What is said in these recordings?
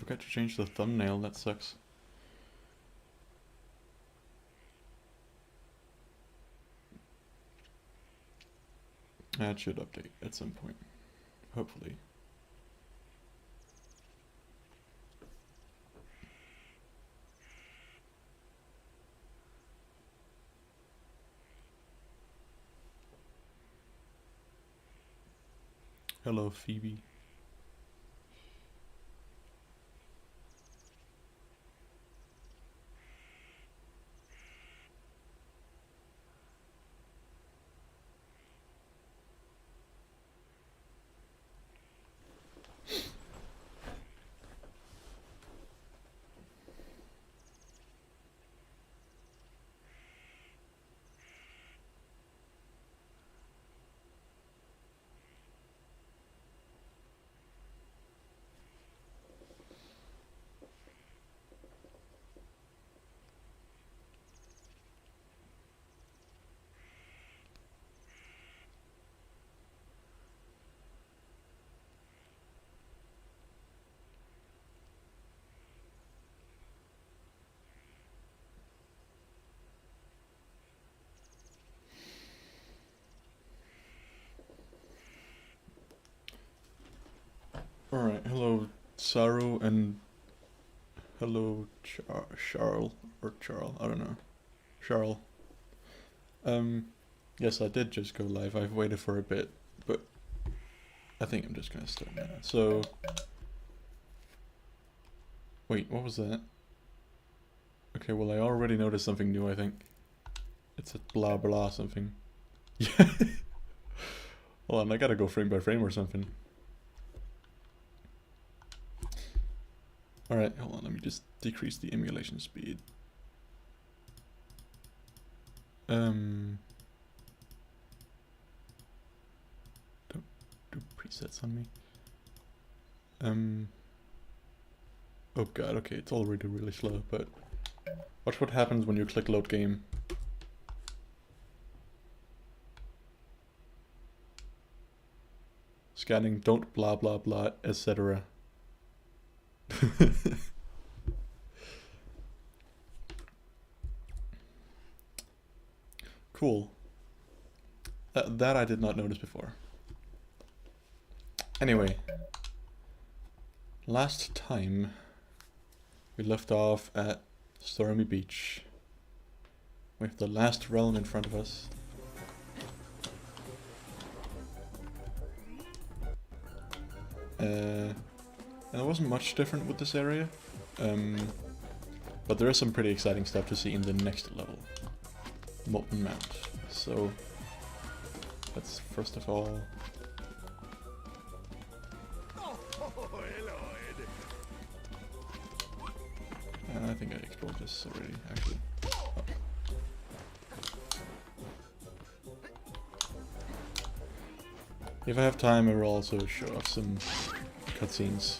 forgot to change the thumbnail, that sucks. That should update at some point, hopefully. Hello, Phoebe. Alright, hello Saru and hello Charles, or Charles, I don't know. Charles. Yes, I did just go live. I've waited for a bit, but I think I'm just gonna start now. So, wait, what was that? Okay, well I already noticed something new, I think. It's a blah blah something. Yeah. Hold on, I gotta go frame by frame or something. Alright, hold on, let me just decrease the emulation speed. Don't do presets on me. Oh god, okay, it's already really slow, but watch what happens when you click load game. Scanning, don't blah blah blah, etc. Cool. That I did not notice before. Anyway, last time we left off at Stormy Beach. We have the last realm in front of us. And there wasn't much different with this area, but there is some pretty exciting stuff to see in the next level, Molten Mount. So let's first of all... I think I explored this already, actually. Oh. If I have time, I will also show off some cutscenes,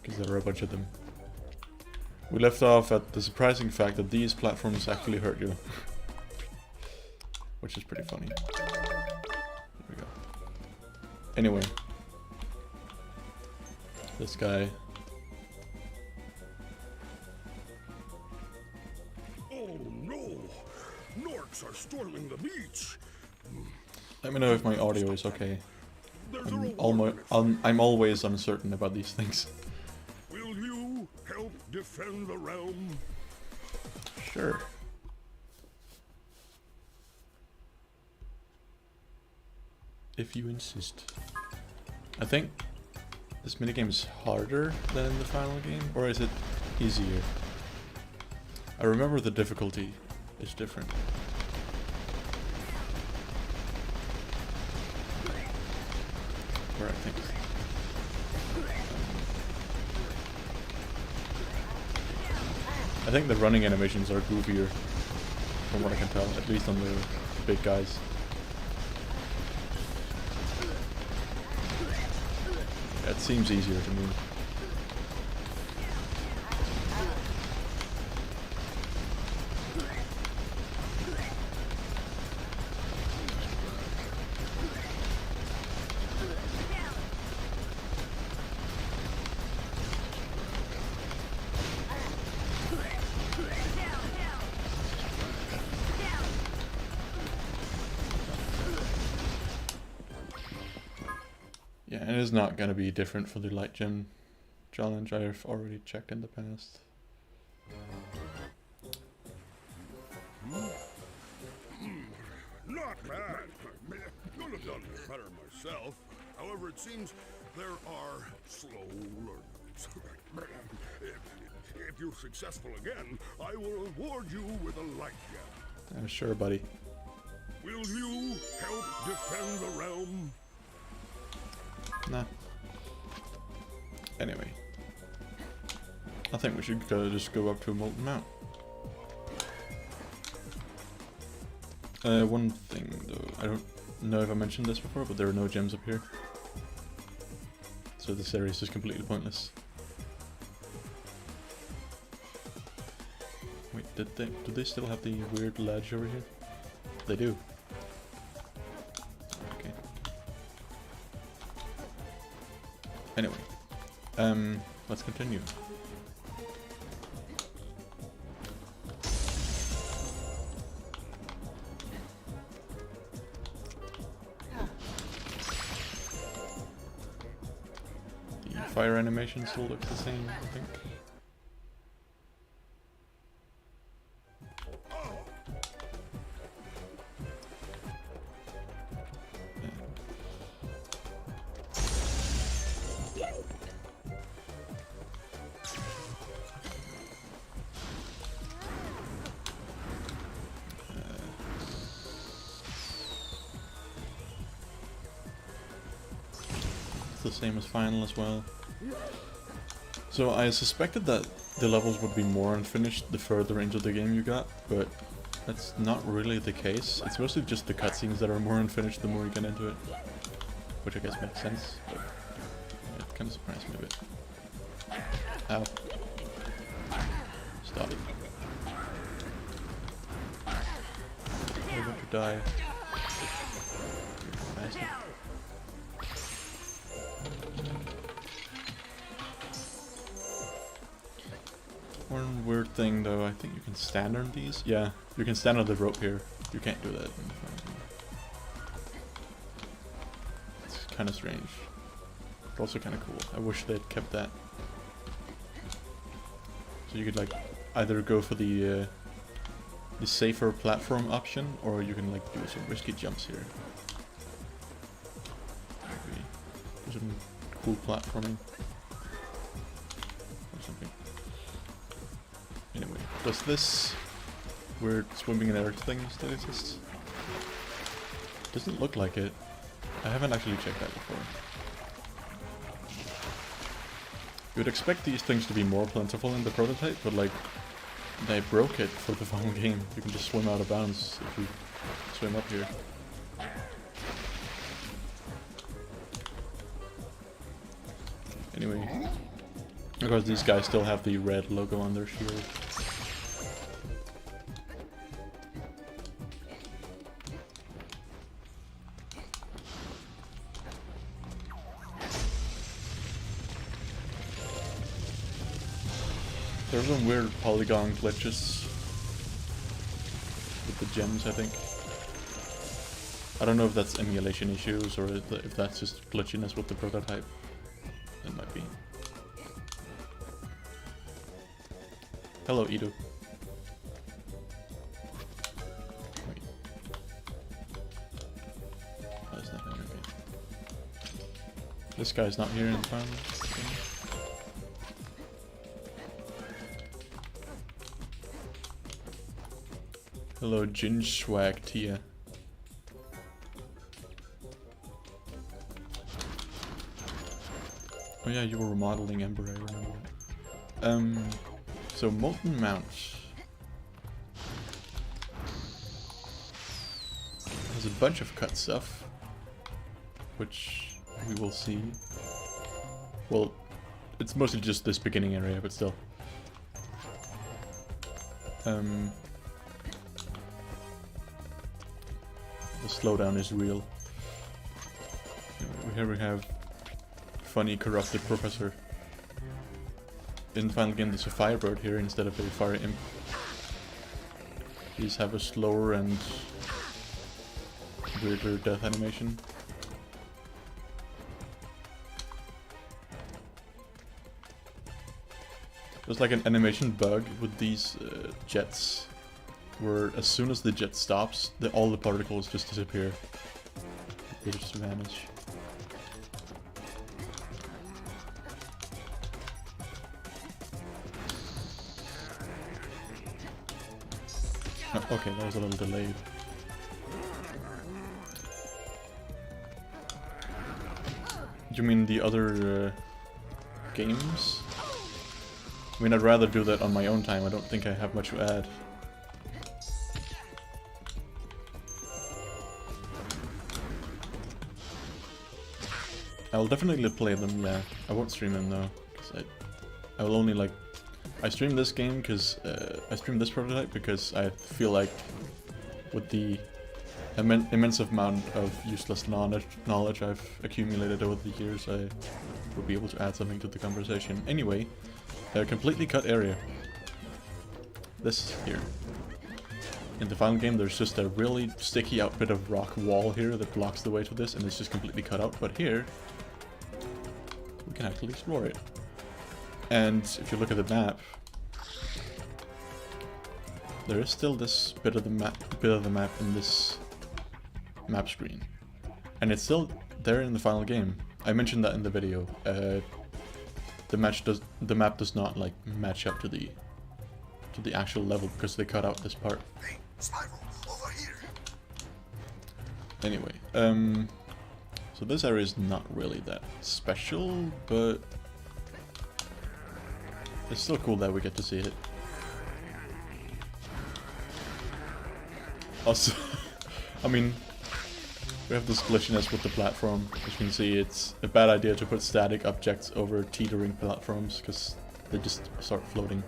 because there are a bunch of them. We left off at the surprising fact that these platforms actually hurt you. Which is pretty funny. There we go. Anyway. This guy. Oh no! Norks are storming the beach! Let me know if my audio is okay. I'm always uncertain about these things. Will you help defend the realm? Sure. If you insist. I think this minigame is harder than the final game, or is it easier? I remember the difficulty is different. Alright, thanks. I think the running animations are goofier, from what I can tell, at least on the big guys. Yeah, it seems easier to me. Yeah, and it's not gonna be different for the light gem challenge. I've already checked in the past. Not bad. Could have done this better myself. However, it seems there are slow learners. If you're successful again, I will reward you with a light gem. Sure, buddy. Will you help defend the realm? Nah. Anyway. I think we should just go up to a molten mount. One thing though, I don't know if I mentioned this before, but there are no gems up here. So this area is just completely pointless. Wait, do they still have the weird ledge over here? They do. Okay. Anyway, let's continue. The fire animation still looks the same, I think. The same as final as well. So I suspected that the levels would be more unfinished the further into the game you got, but that's not really the case. It's mostly just the cutscenes that are more unfinished the more you get into it, which I guess makes sense, but yeah, it kind of surprised me a bit. Ow. Stop it. I'm about to die. Bastard. One weird thing though, I think you can stand on these. Yeah, you can stand on the rope here. You can't do that in the front. It's kind of strange, but also kind of cool. I wish they'd kept that. So you could like either go for the safer platform option, or you can like do some risky jumps here. Maybe do some cool platforming or something. Anyway, does this weird swimming in air thing still exist? Doesn't look like it. I haven't actually checked that before. You would expect these things to be more plentiful in the prototype, but like, they broke it for the final game. You can just swim out of bounds if you swim up here. Anyway, of course these guys still have the red logo on their shield. There's some weird polygon glitches with the gems, I think. I don't know if that's emulation issues or if that's just glitchiness with the prototype. It might be. Hello, Ido. Wait. Oh, that's not here, okay. This guy's not here in the final. Hello, Jinschwag Tia. Oh yeah, you were remodeling Ember, I remember that. So Molten Mount has a bunch of cut stuff, which we will see. Well, it's mostly just this beginning area, but still. The slowdown is real. Here we have funny corrupted professor. In the final game there's a firebird here instead of a fire imp. These have a slower and weirder death animation. There's like an animation bug with these jets, where as soon as the jet stops, all the particles just disappear. They just vanish. Oh, okay, that was a little delayed. You mean the other games? I mean, I'd rather do that on my own time. I don't think I have much to add. I'll definitely play them, yeah. I won't stream them though, because I will only like... I stream this game because... I stream this prototype because I feel like with the immense amount of useless knowledge I've accumulated over the years, I will be able to add something to the conversation. Anyway, a completely cut area. This here. In the final game, there's just a really sticky out bit of rock wall here that blocks the way to this, and it's just completely cut out. But here, we can actually explore it. And if you look at the map, there is still this bit of the map in this map screen, and it's still there in the final game. I mentioned that in the video. The map does not like match up to the actual level because they cut out this part. Hey, Spyro, over here. Anyway, so this area is not really that special, but it's still cool that we get to see it. Also, I mean, we have this glitchiness with the platform. As you can see, it's a bad idea to put static objects over teetering platforms because they just start floating.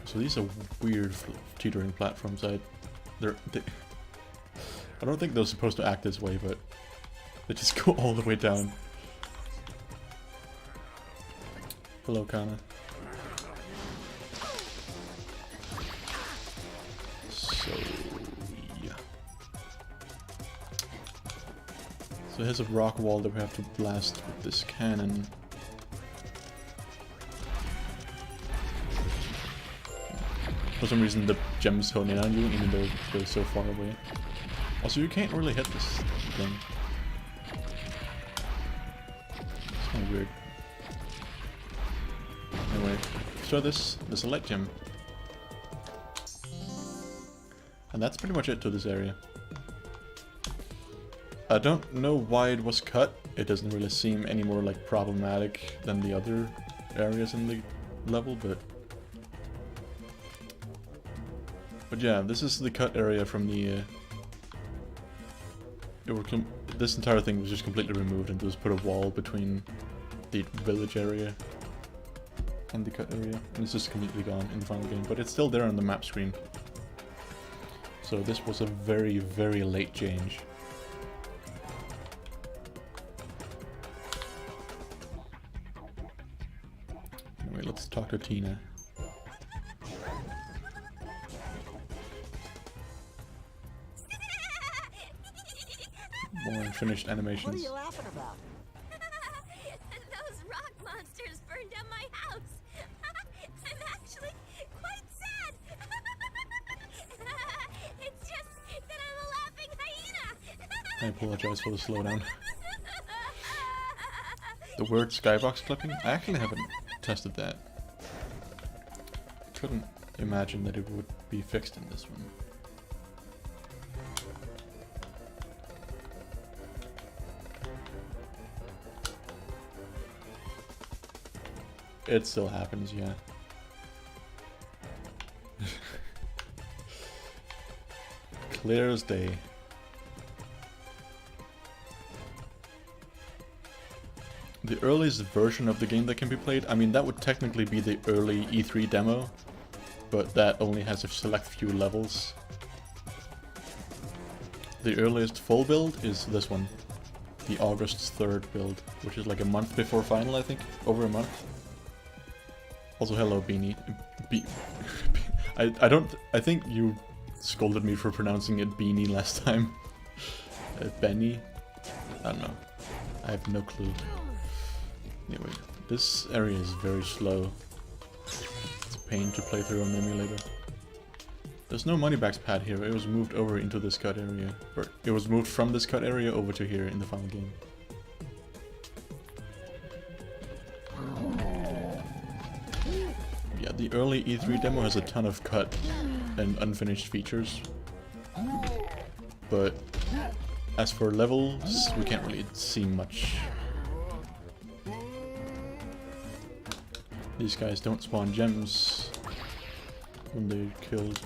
So these are weird teetering platforms. I don't think they're supposed to act this way, but they just go all the way down. Hello, Kana. So yeah. So here's a rock wall that we have to blast with this cannon. For some reason the gems hone in on you even though they're so far away. Also, you can't really hit this thing. It's kind of weird. Anyway, so there's a light gem. And that's pretty much it to this area. I don't know why it was cut. It doesn't really seem any more like problematic than the other areas in the level, but yeah, this is the cut area from the this entire thing was just completely removed and just put a wall between the village area and the cut area, and it's just completely gone in the final game, but it's still there on the map screen. So this was a very, very late change. Anyway, let's talk to Tina. More unfinished animations. What are you laughing about? Those rock monsters burned down my house. I'm actually quite sad. It's just that I'm a laughing hyena. I apologize for the slowdown. The word skybox clipping? I actually haven't tested that. Couldn't imagine that it would be fixed in this one. It still happens, yeah. Clear as day. The earliest version of the game that can be played, I mean that would technically be the early E3 demo, but that only has a select few levels. The earliest full build is this one, the August 3rd build, which is like a month before final, I think, over a month. Also, hello, Beanie. I think you scolded me for pronouncing it Beanie last time. Benny? I don't know. I have no clue. Anyway, this area is very slow. pain to play through on the emulator. There's no moneybags pad here, it was moved over into this cut area. Or it was moved from this cut area over to here in the final game. Yeah, the early E3 demo has a ton of cut and unfinished features. But as for levels, we can't really see much. These guys don't spawn gems when they're killed.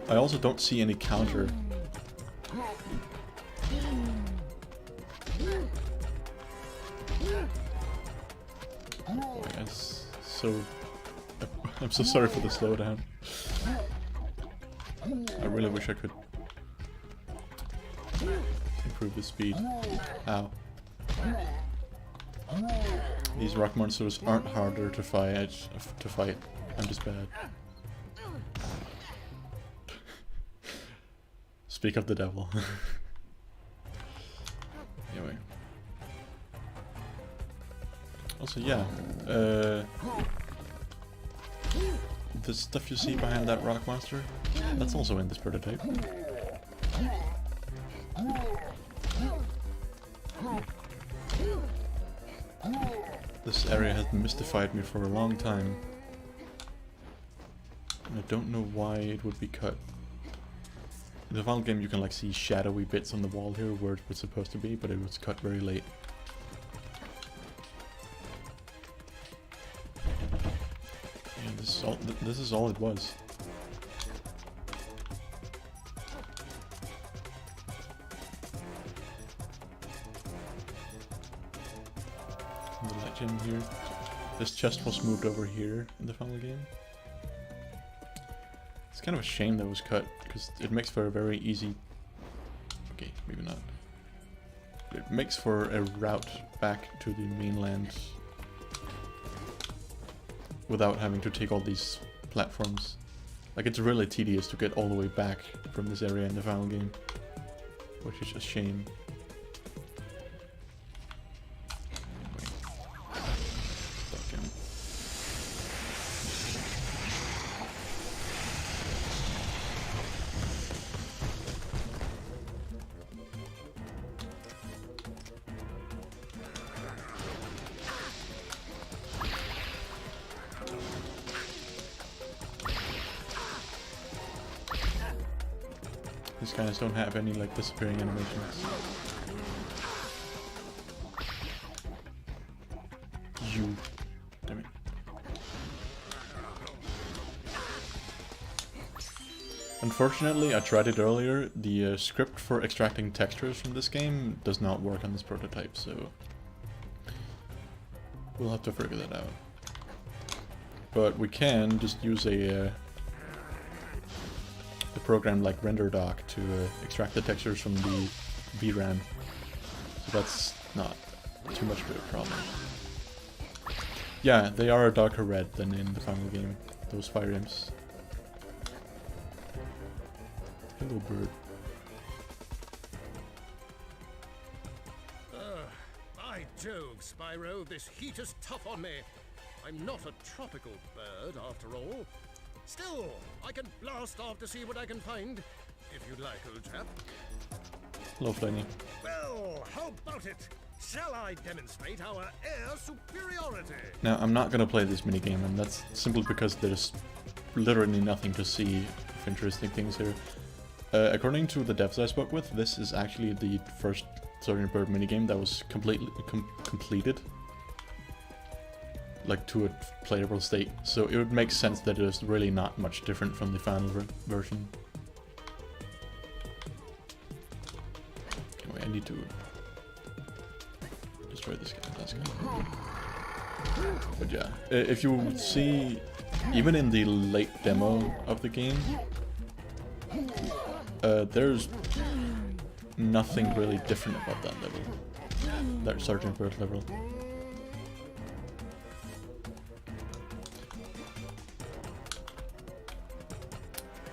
I also don't see any counter. Yes, so I'm so sorry for the slowdown. I really wish I could improve the speed. Ow. These rock monsters aren't harder to fight. I'm just bad. Speak of the devil. Anyway. Also, yeah. The stuff you see behind that rock monster, that's also in this prototype. This area has mystified me for a long time. And I don't know why it would be cut. In the final game you can like see shadowy bits on the wall here where it was supposed to be, but it was cut very late. Yeah, this is all it was. The legend here. This chest was moved over here in the final game. It's kind of a shame that it was cut, because it makes for a very easy... Okay, maybe not. It makes for a route back to the mainland without having to take all these platforms. Like, it's really tedious to get all the way back from this area in the final game, which is a shame. These guys don't have any like disappearing animations. You. Damn it. Unfortunately, I tried it earlier. The script for extracting textures from this game does not work on this prototype, so we'll have to figure that out. But we can just use a program like RenderDoc to extract the textures from the VRAM. So that's not too much of a problem. Yeah, they are a darker red than in the final game, those fire imps. Hello, bird. By Jove, Spyro, this heat is tough on me. I'm not a tropical bird, after all. Still, I can blast off to see what I can find, if you'd like, old chap. Hello, Flaney. Well, how about it? Shall I demonstrate our air superiority? Now, I'm not gonna play this minigame, and that's simply because there's literally nothing to see of interesting things here. According to the devs I spoke with, this is actually the first Sgt. Bird minigame that was completely completed. Like, to a playable state. So it would make sense that it is really not much different from the final version. Anyway, I need to destroy this guy. That's good. But yeah, if you see, even in the late demo of the game, there's nothing really different about that level. That Sgt. Bird level.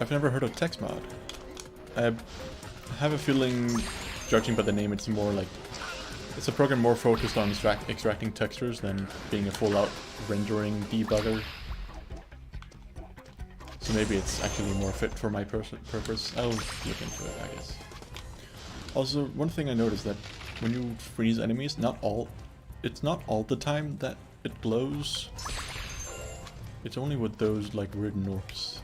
I've never heard of text mod. I have a feeling, judging by the name, it's more like... It's a program more focused on extracting textures than being a full-out rendering debugger. So maybe it's actually more fit for my purpose. I'll look into it, I guess. Also, one thing I noticed that when you freeze enemies, it's not all the time that it glows. It's only with those like Robo Norks.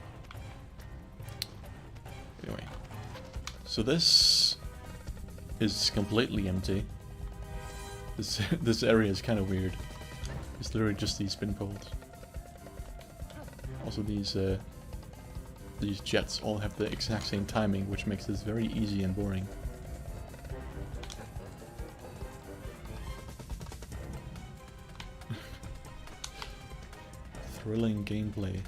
Anyway, so this is completely empty. This area is kind of weird. It's literally just these spin poles. Also, these jets all have the exact same timing, which makes this very easy and boring. Thrilling gameplay.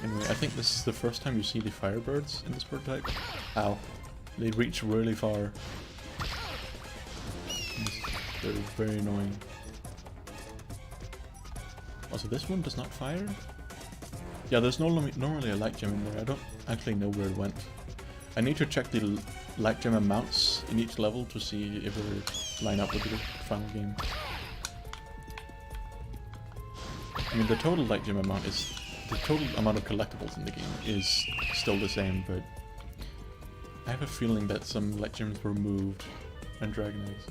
Anyway, I think this is the first time you see the Firebirds in this prototype. Ow. They reach really far. They're very annoying. Also, this one does not fire? Yeah, there's normally a light gem in there. I don't actually know where it went. I need to check the light gem amounts in each level to see if they line up with the final game. I mean, the total light gem amount is... the total amount of collectibles in the game is still the same, but... I have a feeling that some light gems were moved and dragon eggs.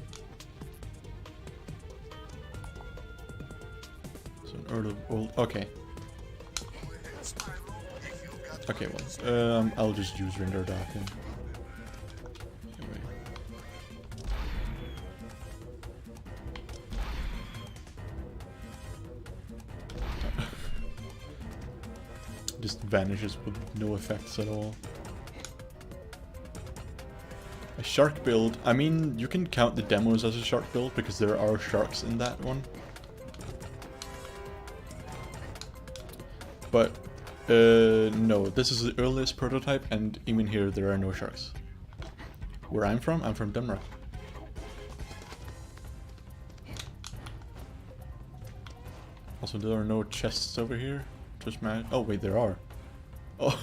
So an old... okay. Okay, well, I'll just use render dock then. Anyway. Just vanishes with no effects at all. A shark build. I mean, you can count the demos as a shark build because there are sharks in that one. But no, this is the earliest prototype, and even here there are no sharks. Where I'm from Denmark. Also, there are no chests over here. Just oh wait, there are. Oh.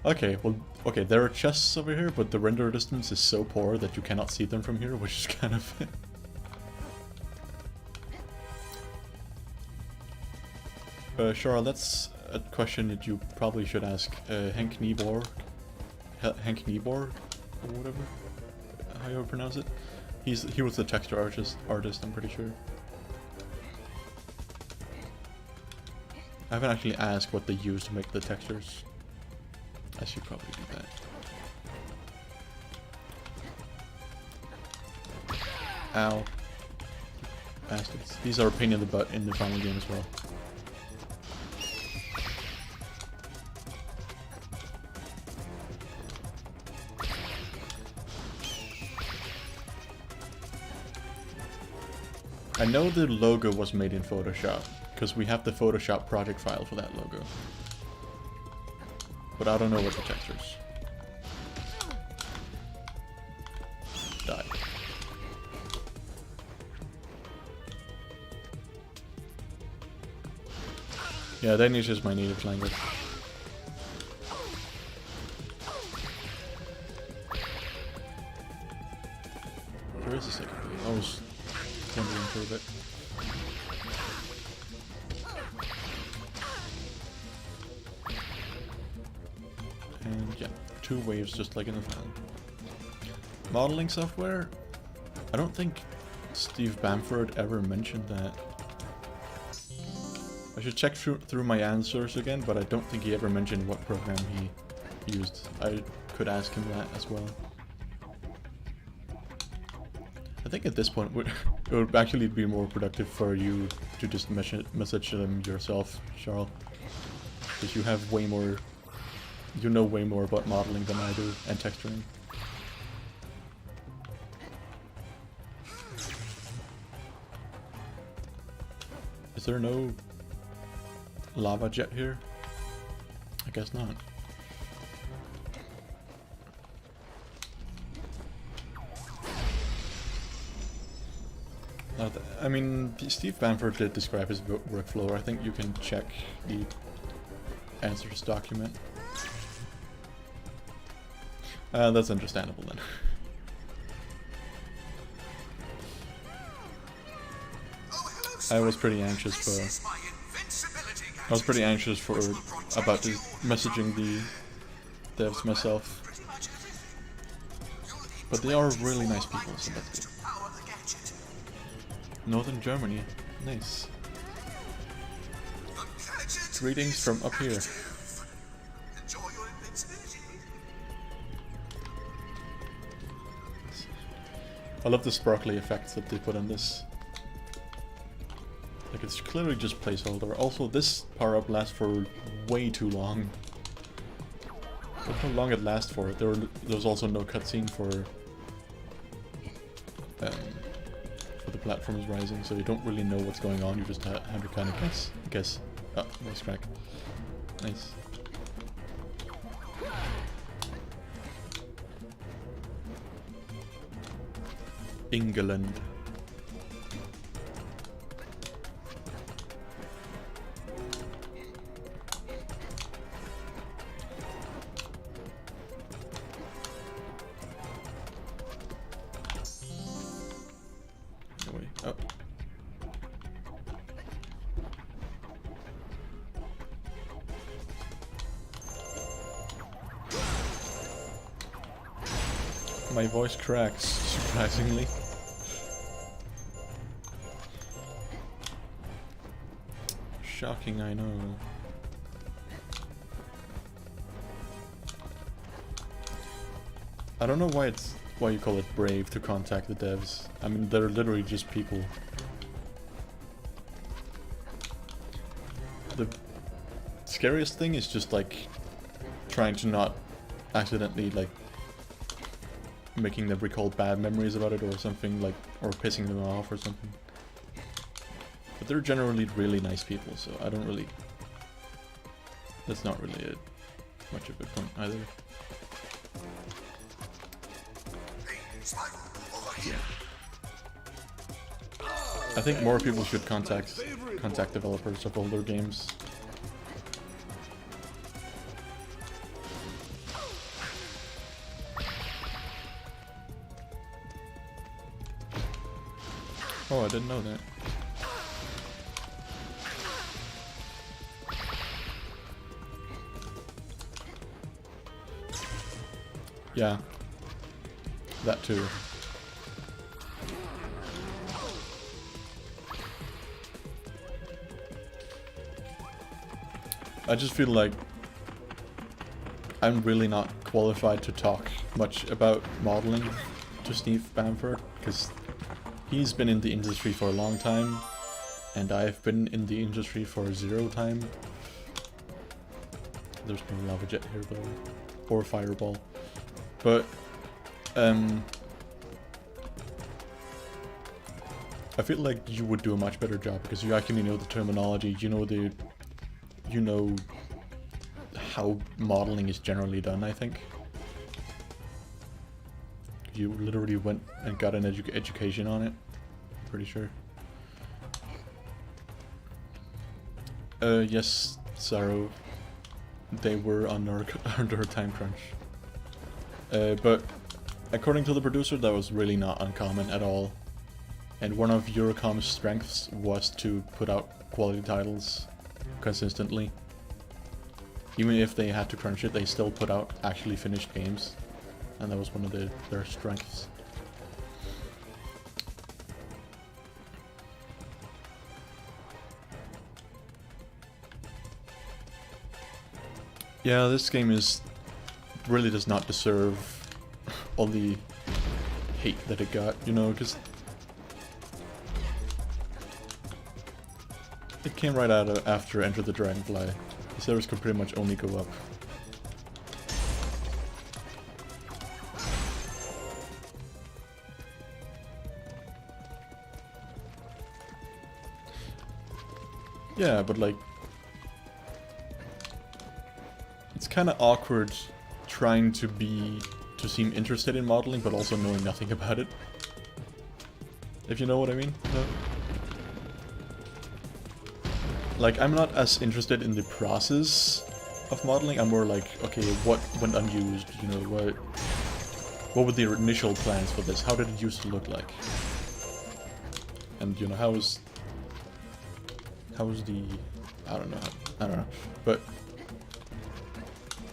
Okay, well, okay, there are chests over here, but the render distance is so poor that you cannot see them from here, which is kind of... Sure, that's a question that you probably should ask Henk Nieborg, or whatever, how you pronounce it. He was the texture artist, I'm pretty sure. I haven't actually asked what they use to make the textures. I should probably do that. Ow. Bastards. These are a pain in the butt in the final game as well. I know the logo was made in Photoshop, because we have the Photoshop project file for that logo. But I don't know what the textures. Die. Yeah, Danish is my native language. There is a second blade. I was wondering for a bit. And yeah, 2 waves just like in the final. Modeling software? I don't think Steve Bamford ever mentioned that. I should check through my answers again, but I don't think he ever mentioned what program he used. I could ask him that as well. I think at this point it would actually be more productive for you to just message them yourself, Charles. Because you have way more... you know way more about modeling than I do, and texturing. Is there no lava jet here? I guess not. I mean, Steve Bamford did describe his workflow. I think you can check the answers document. That's understandable then. I was pretty anxious for I was pretty anxious about this, messaging the devs myself. But they are really nice people, so that's good. Northern Germany. Nice. Greetings from up here. I love the sparkly effects that they put on this. Like, it's clearly just placeholder. Also, this power-up lasts for way too long. Look how long it lasts for. There was also no cutscene for the platforms rising, so you don't really know what's going on. You just have to kind of guess. Oh, nice crack. Nice. England. Oh. My voice cracks, surprisingly. Shocking, I know. I don't know why you call it brave to contact the devs. I mean, they're literally just people. The scariest thing is just like trying to not accidentally like making them recall bad memories about it or something, like, or pissing them off or something. But they're generally really nice people, so I don't really... That's not really much of a point either. Yeah. I think more people should contact developers of older games. Oh, I didn't know that. Yeah. That too. I just feel like I'm really not qualified to talk much about modeling to Steve Bamford, because he's been in the industry for a long time, and I've been in the industry for 0 time. There's no lava jet here though, or fireball. But, I feel like you would do a much better job because you actually know the terminology, you know how modeling is generally done, I think. You literally went and got an education on it, I'm pretty sure. Yes, Spyro. They were under a time crunch. But according to the producer, that was really not uncommon at all. And one of Eurocom's strengths was to put out quality titles consistently. Even if they had to crunch it, they still put out actually finished games. And that was one of their strengths. Yeah, this game really does not deserve all the hate that it got, you know, because it came right out after Enter the Dragonfly. The servers could pretty much only go up. Yeah, but like, it's kind of awkward trying to seem interested in modeling, but also knowing nothing about it. If you know what I mean? No? Like, I'm not as interested in the process of modeling. I'm more like, okay, what went unused? You know, what were the initial plans for this? How did it used to look like? And you know, How's the... I don't know. But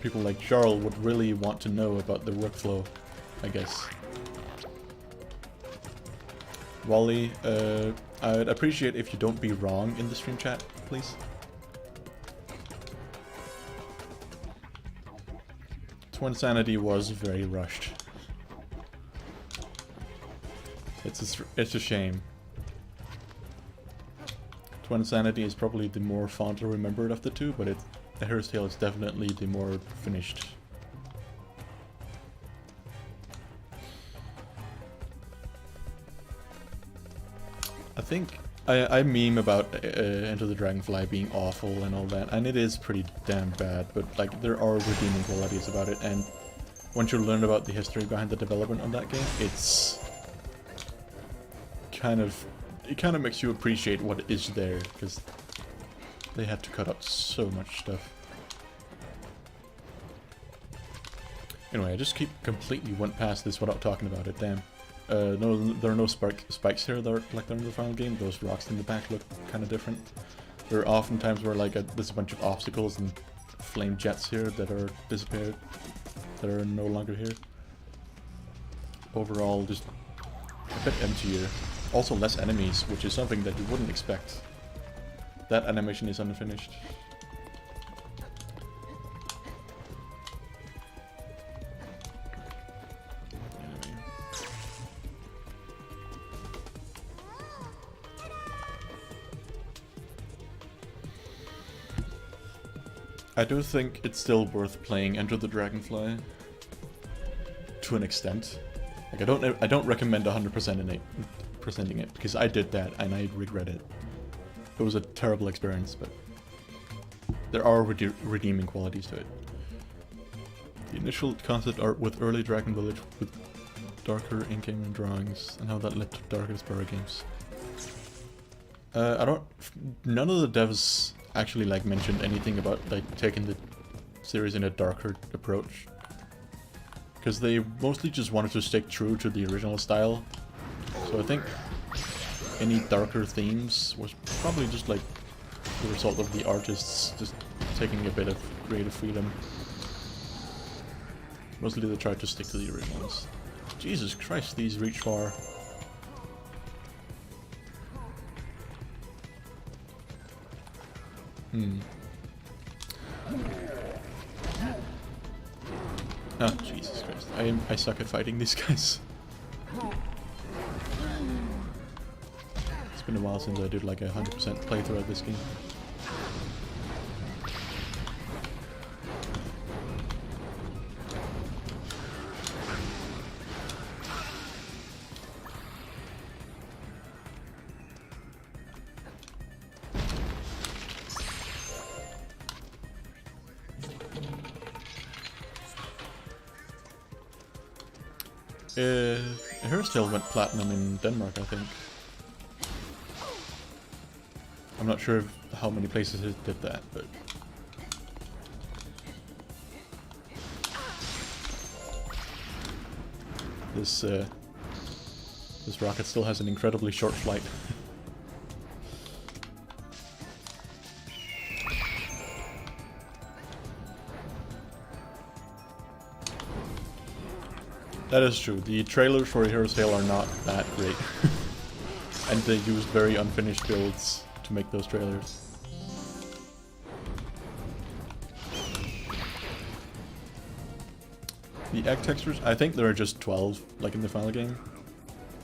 people like Charles would really want to know about the workflow, I guess. Wally, I'd appreciate if you don't be wrong in the stream chat, please. Twin Sanity was very rushed. It's a shame. Twin Sanity is probably the more fondly remembered of the two, but A Hero's Tale is definitely the more finished. I think I meme about Enter the Dragonfly being awful and all that, and it is pretty damn bad, but like there are redeeming qualities about it, and once you learn about the history behind the development of that game, it kind of makes you appreciate what is there, because they had to cut out so much stuff. Anyway, I just completely went past this without talking about it, damn. No, there are no spikes here that are like they're in the final game. Those rocks in the back look kind of different. There are often times where like there's a bunch of obstacles and flame jets here that are disappeared, that are no longer here. Overall, just a bit emptier. Also less enemies, which is something that you wouldn't expect. That animation is unfinished. I do think it's still worth playing Enter the Dragonfly to an extent. Like I don't recommend 100%ing it because I did that and I regret it. It was a terrible experience, but there are redeeming qualities to it. The initial concept art with early Dragon Village with darker in-game drawings and how that led to darker Spyro games. None of the devs actually like mentioned anything about like taking the series in a darker approach, because they mostly just wanted to stick true to the original style. So I think any darker themes was probably just like the result of the artists just taking a bit of creative freedom. Mostly they tried to stick to the originals. Jesus Christ, these reach far. Oh, Jesus Christ. I suck at fighting these guys. It's been a while since I did like a 100% playthrough of this game. Herstale went platinum in Denmark, I think. I'm not sure how many places it did that, but... This rocket still has an incredibly short flight. That is true. The trailers for A Hero's Tale are not that great. And they used very unfinished builds to make those trailers. The egg textures, I think there are just 12, like in the final game.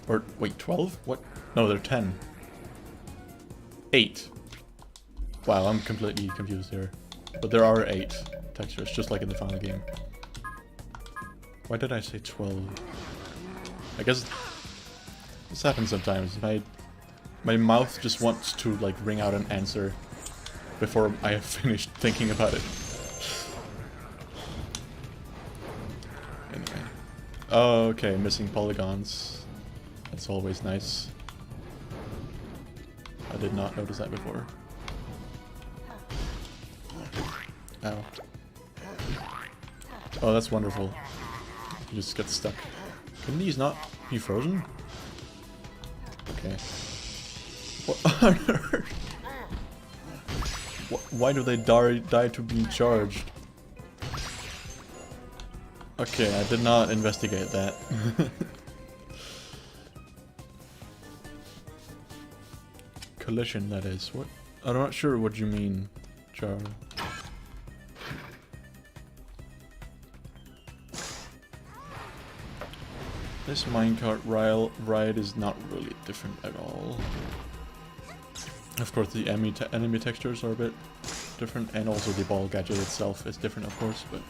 Or, wait, 12? What? No, they're 10. 8. Wow, I'm completely confused here. But there are 8 textures, just like in the final game. Why did I say 12? I guess this happens sometimes. My mouth just wants to like ring out an answer before I have finished thinking about it. Anyway. Oh, okay, missing polygons. That's always nice. I did not notice that before. Ow. Oh, that's wonderful. You just get stuck. Can these not be frozen? Okay. What on earth? Why do they die to be charged? Okay, I did not investigate that. Collision, that is. What? I'm not sure what you mean, Char. This minecart ride is not really different at all. Of course, the enemy textures are a bit different, and also the ball gadget itself is different, of course, but...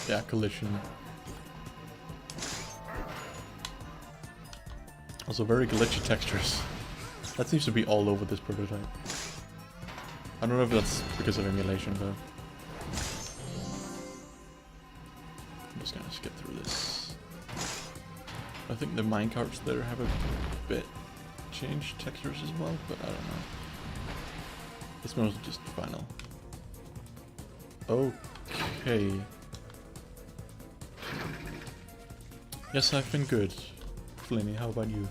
yeah, collision. Also very glitchy textures. That seems to be all over this prototype. I don't know if that's because of emulation though. I'm just gonna skip through this. I think the minecarts there have a bit changed textures as well, but I don't know. This one's just final. Okay. Yes, I've been good. Flinny, how about you?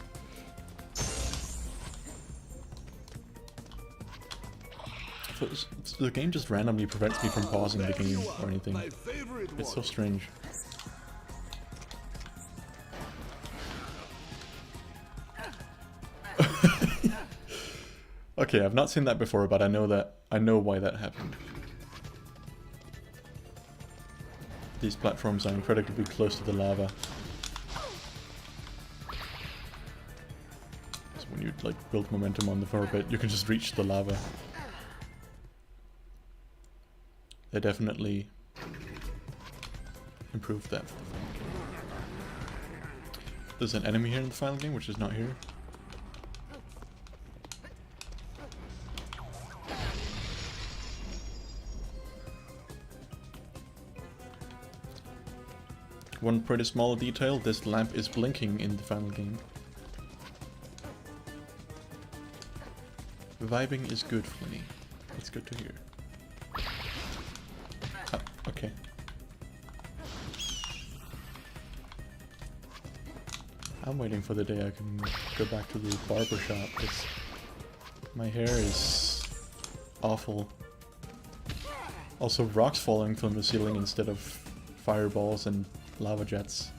The game just randomly prevents me from pausing the game or anything. It's so strange. Okay, I've not seen that before, but I know why that happened. These platforms are incredibly close to the lava. So when you like build momentum on the far bit, you can just reach the lava. They definitely improved that for the final game. There's an enemy here in the final game, which is not here. One pretty small detail, this lamp is blinking in the final game. Vibing is good, Flinny. It's good to hear. Ah, okay. I'm waiting for the day I can go back to the barber shop, because my hair is awful. Also, rocks falling from the ceiling instead of fireballs and lava jets.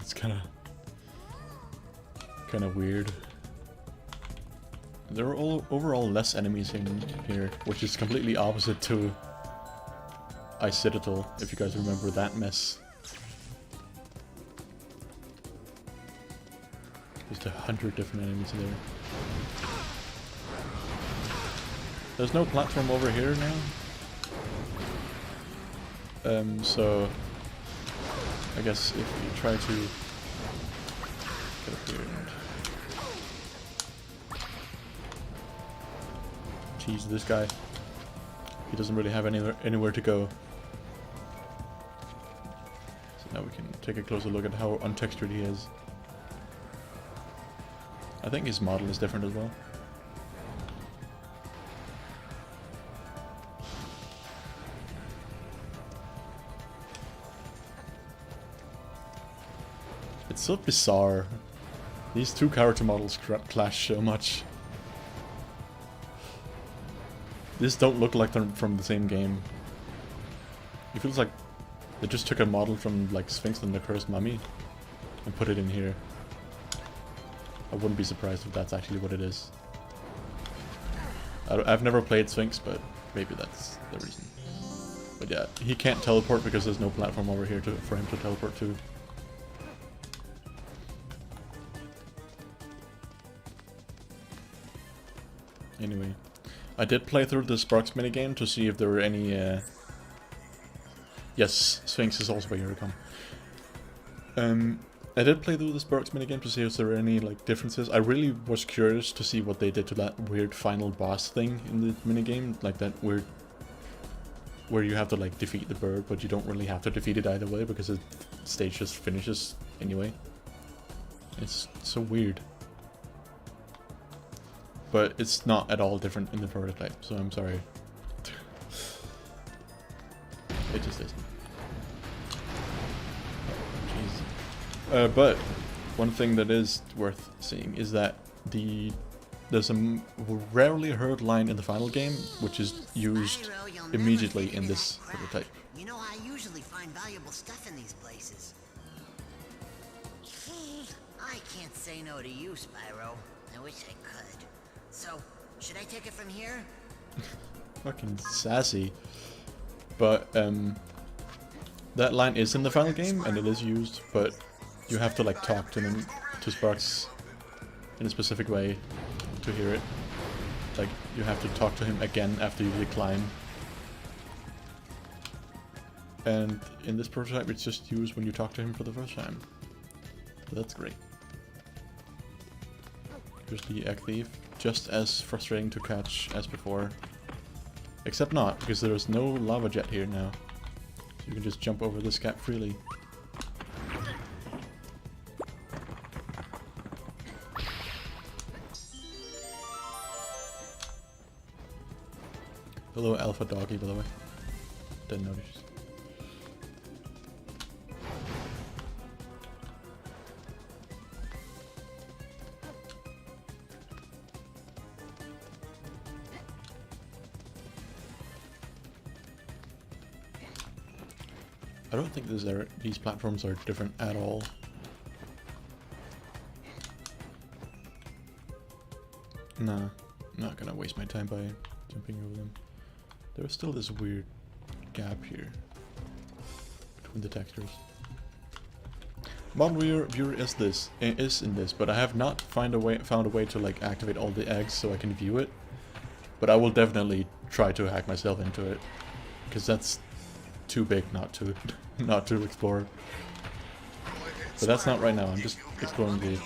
It's kind of weird. There are overall less enemies in here, which is completely opposite to Citadel, if you guys remember that mess. Just 100 different enemies there. There's no platform over here now. So I guess if you try to get up here and... Jeez, this guy. He doesn't really have anywhere to go. So now we can take a closer look at how untextured he is. I think his model is different as well. It's so bizarre. These two character models clash so much. These don't look like they're from the same game. It feels like they just took a model from like Sphinx and the Cursed Mummy and put it in here. I wouldn't be surprised if that's actually what it is. I've never played Sphinx, but maybe that's the reason. But yeah, he can't teleport because there's no platform over here for him to teleport to. Anyway, I did play through the Sparks minigame to see if there were any... Yes, Sphinx is also here to come. I did play through the Sparks minigame to see if there were any like differences. I really was curious to see what they did to that weird final boss thing in the minigame. Like that weird... where you have to like defeat the bird, but you don't really have to defeat it either way because the stage just finishes anyway. It's so weird. but it's not at all different in the prototype, so I'm sorry. It just isn't. Jeez. But one thing that is worth seeing is that there's a rarely heard line in the final game, which is used Spyro, you'll immediately never in forget this that crap. prototype. You know, I usually find valuable stuff in these places. I can't say no to you, Spyro. I wish I could. So, should I take it from here? Fucking sassy. But that line is in the final game and it is used, but you have to like talk to them, to Sparks, in a specific way to hear it. Like you have to talk to him again after you decline. And in this prototype it's just used when you talk to him for the first time. So that's great. Here's the egg thief, just as frustrating to catch as before. Except not, because there's no lava jet here now. So you can just jump over this gap freely. Hello Alpha Doggy, by the way. Didn't notice. I don't think these platforms are different at all. Nah, not gonna waste my time by jumping over them. There's still this weird gap here between the textures. Model viewer is in this, but I have not found a way to like activate all the eggs so I can view it. But I will definitely try to hack myself into it, because that's too big not to explore. But that's not right now. I'm just exploring the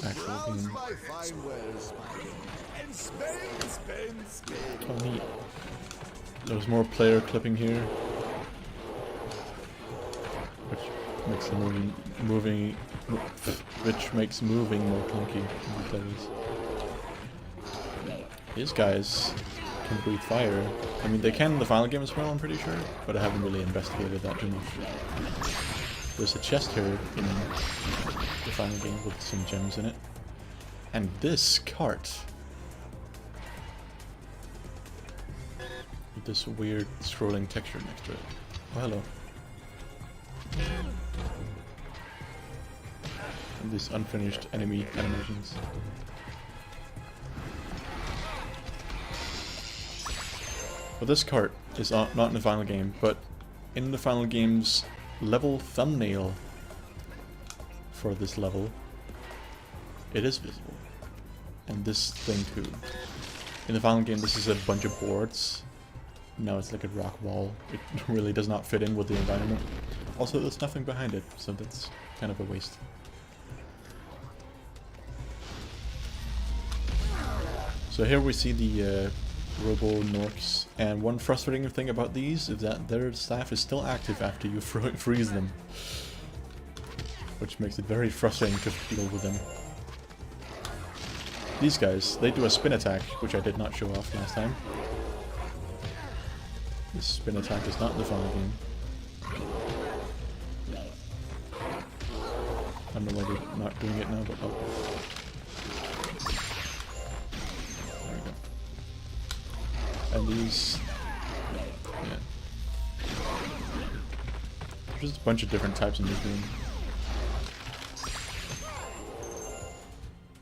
actual game. Oh neat. There's more player clipping here, which makes moving more clunky. These guys can breathe fire. I mean, they can in the final game as well, I'm pretty sure, but I haven't really investigated that too much. There's a chest here in the final game with some gems in it. And this cart, with this weird scrolling texture next to it. Oh, hello. And these unfinished enemy animations. Well, this cart is not in the final game, but in the final game's level thumbnail for this level, it is visible. And this thing too. In the final game, this is a bunch of boards. Now it's like a rock wall. It really does not fit in with the environment. Also, there's nothing behind it, so that's kind of a waste. So here we see the Robo Norks, and one frustrating thing about these is that their staff is still active after you freeze them, which makes it very frustrating to deal with them. These guys, they do a spin attack, which I did not show off last time. This spin attack is not in the final game. I don't know why they're not doing it now, but oh. And these, yeah. There's just a bunch of different types in this game.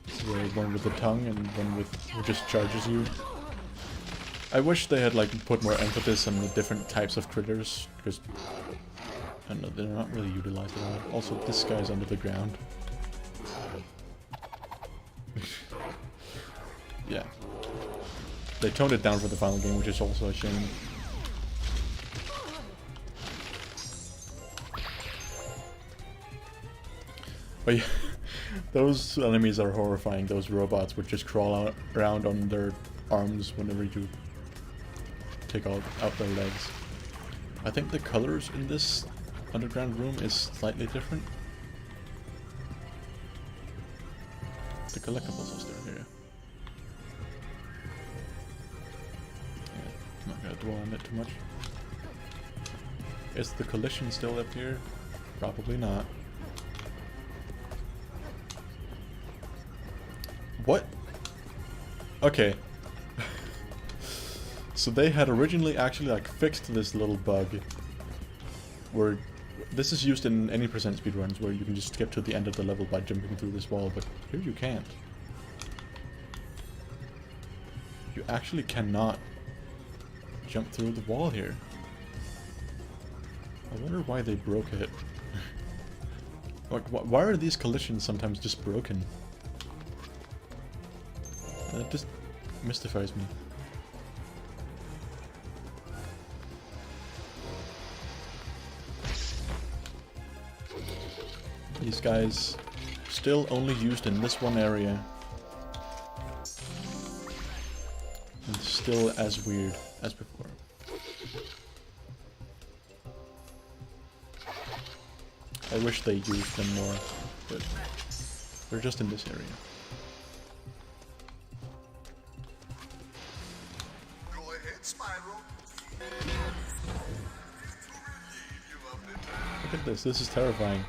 So one with the tongue and one with who just charges you. I wish they had like put more emphasis on the different types of critters, because I don't know, they're not really utilized at all. Also, this guy's under the ground. Yeah. They toned it down for the final game, which is also a shame. But yeah, those enemies are horrifying. Those robots would just crawl around on their arms whenever you take out their legs. I think the colors in this underground room is slightly different. collectibles are still here. Yeah, I'm not gonna dwell on it too much. Is the collision still up here? Probably not. What? Okay. So they had originally actually like fixed this little bug where this is used in any percent speedruns where you can just skip to the end of the level by jumping through this wall, but here you can't. You actually cannot jump through the wall here. I wonder why they broke it. Like, why are these collisions sometimes just broken? That just mystifies me. These guys still only used in this one area. And still as weird as before. I wish they used them more, but they're just in this area. Go ahead, Spyro. Look at this, this is terrifying.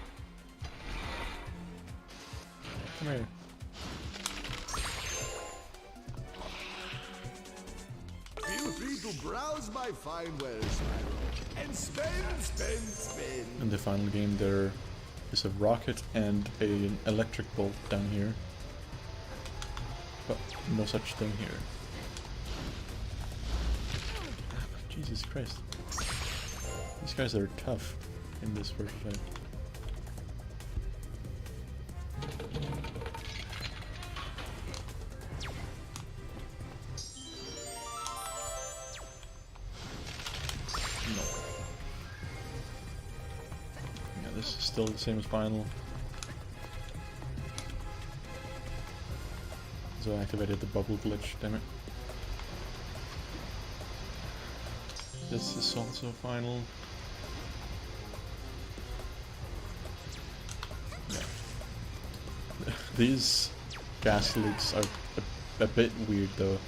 Come here. Feel free to browse my fine wares, Spyro. And spend. In the final game there is a rocket and an electric bolt down here. But no such thing here. Jesus Christ. These guys are tough in this first fight. This is still the same as final. So I activated the bubble glitch, damn it. This is also final. Yeah. These gas leaks are a bit weird though.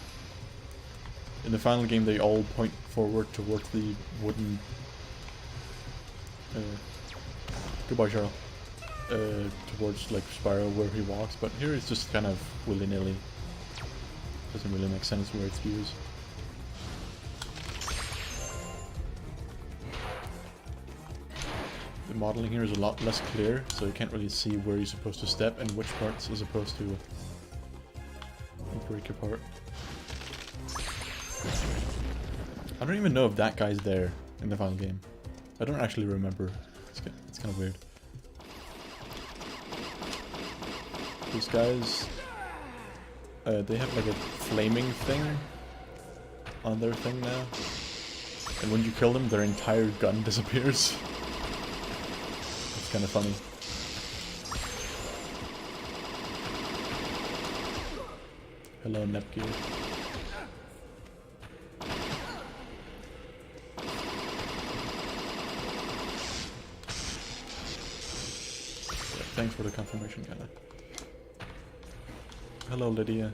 In the final game they all point forward towards the wooden goodbye, Cheryl. Towards like Spyro where he walks, but here it's just kind of willy-nilly. Doesn't really make sense where it's used. The modeling here is a lot less clear, so you can't really see where you're supposed to step and which parts are supposed to break apart. I don't even know if that guy's there in the final game. I don't actually remember. It's kind of weird. These guys, they have like a flaming thing on their thing now. And when you kill them, their entire gun disappears. It's kind of funny. Hello, Nepgear. Thanks for the confirmation, Gala. Hello, Lydia.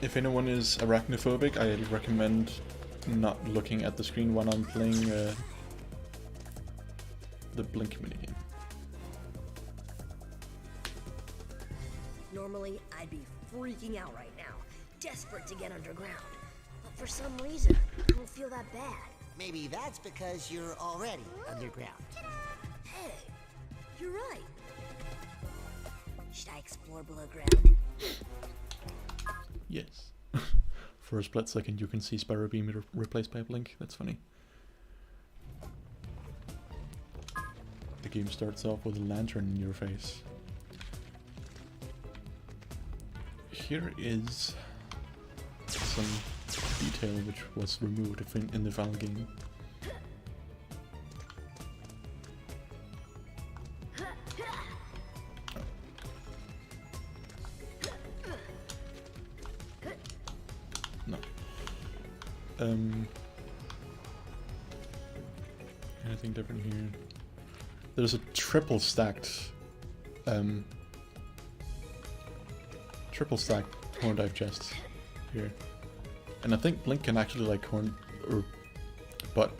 If anyone is arachnophobic, I recommend not looking at the screen when I'm playing the Blink minigame. Normally, I'd be freaking out right now, desperate to get underground. But for some reason, I don't feel that bad. Maybe that's because you're already underground. Hey, you're right. Should I explore below ground? Yes. For a split second you can see Spyro being replaced by Blink. That's funny. The game starts off with a lantern in your face. Here is some detail which was removed in the final game. No. anything different here? There's a triple stacked horn dive chest here. And I think Blink can actually like horn or butt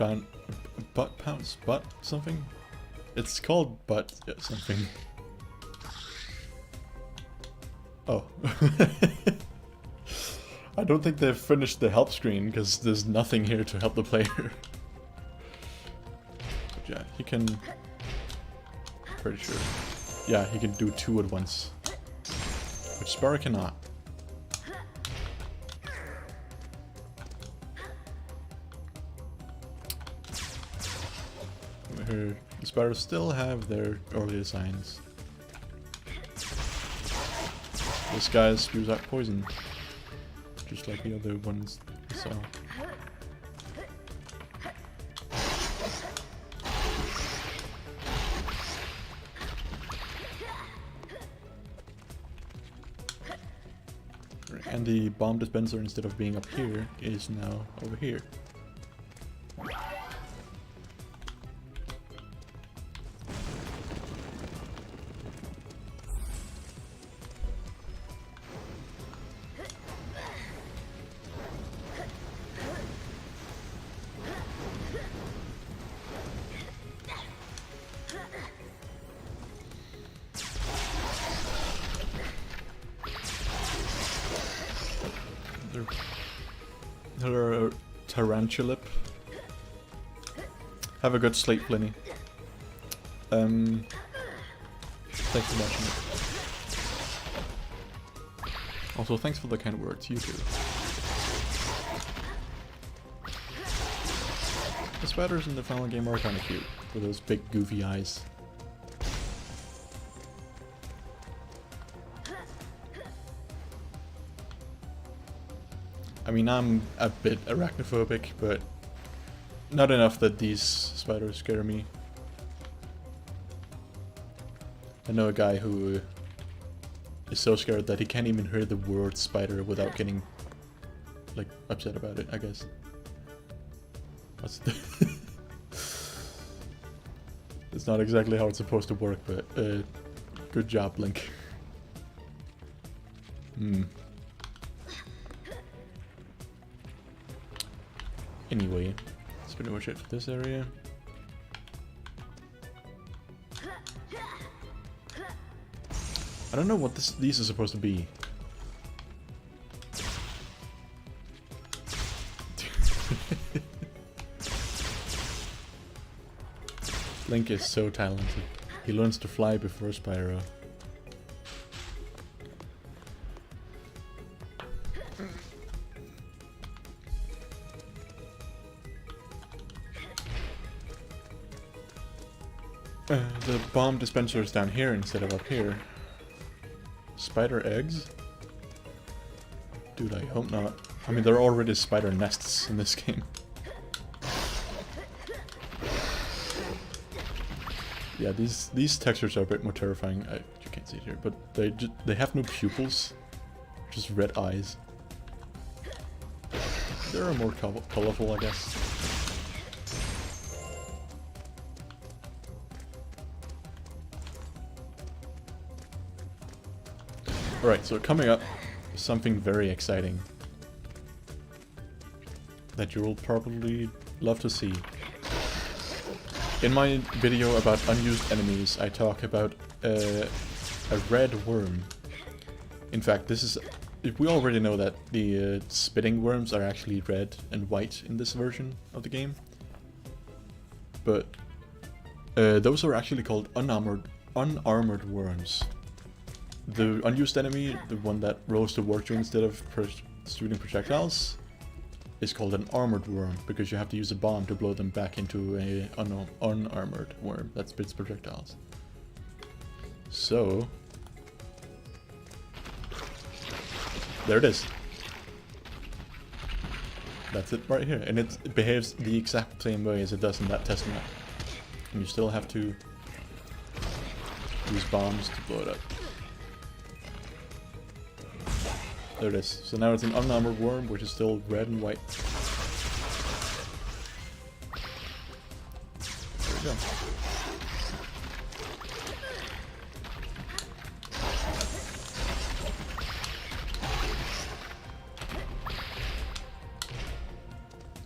pounce something. It's called butt something. Oh. I don't think they've finished the help screen because there's nothing here to help the player. But yeah, he can. Pretty sure. Yeah, he can do 2 at once. Which Spyro cannot. The Spyros still have their earlier signs. This guy spews out poison. Just like the other ones we saw. And the bomb dispenser, instead of being up here, is now over here. Hello, Tarantulip. Have a good sleep, Lenny. Thanks for watching it. Also, thanks for the kind words, you too. The spiders in the final game are kinda cute, with those big goofy eyes. I mean, I'm a bit arachnophobic, but not enough that these spiders scare me. I know a guy who is so scared that he can't even hear the word spider without getting, like, upset about it, I guess. What's the It's not exactly how it's supposed to work, but good job, Link. Anyway, that's pretty much it for this area. I don't know what these are supposed to be. Link is so talented. He learns to fly before Spyro. The bomb dispenser is down here instead of up here. Spider eggs? Dude, I hope not. I mean, there are already spider nests in this game. Yeah, these textures are a bit more terrifying. You can't see it here, but they have no pupils, just red eyes. They're more colorful, I guess. Alright, so coming up, something very exciting that you'll probably love to see. In my video about unused enemies, I talk about a red worm. In fact, we already know that the spitting worms are actually red and white in this version of the game. But those are actually called unarmored worms. The unused enemy, the one that rolls towards you instead of shooting projectiles, is called an armored worm, because you have to use a bomb to blow them back into a unarmored worm that spits projectiles. So, there it is. That's it right here, and it behaves the exact same way as it does in that test map. And you still have to use bombs to blow it up. There it is. So now it's an unarmored worm, which is still red and white. Very we go.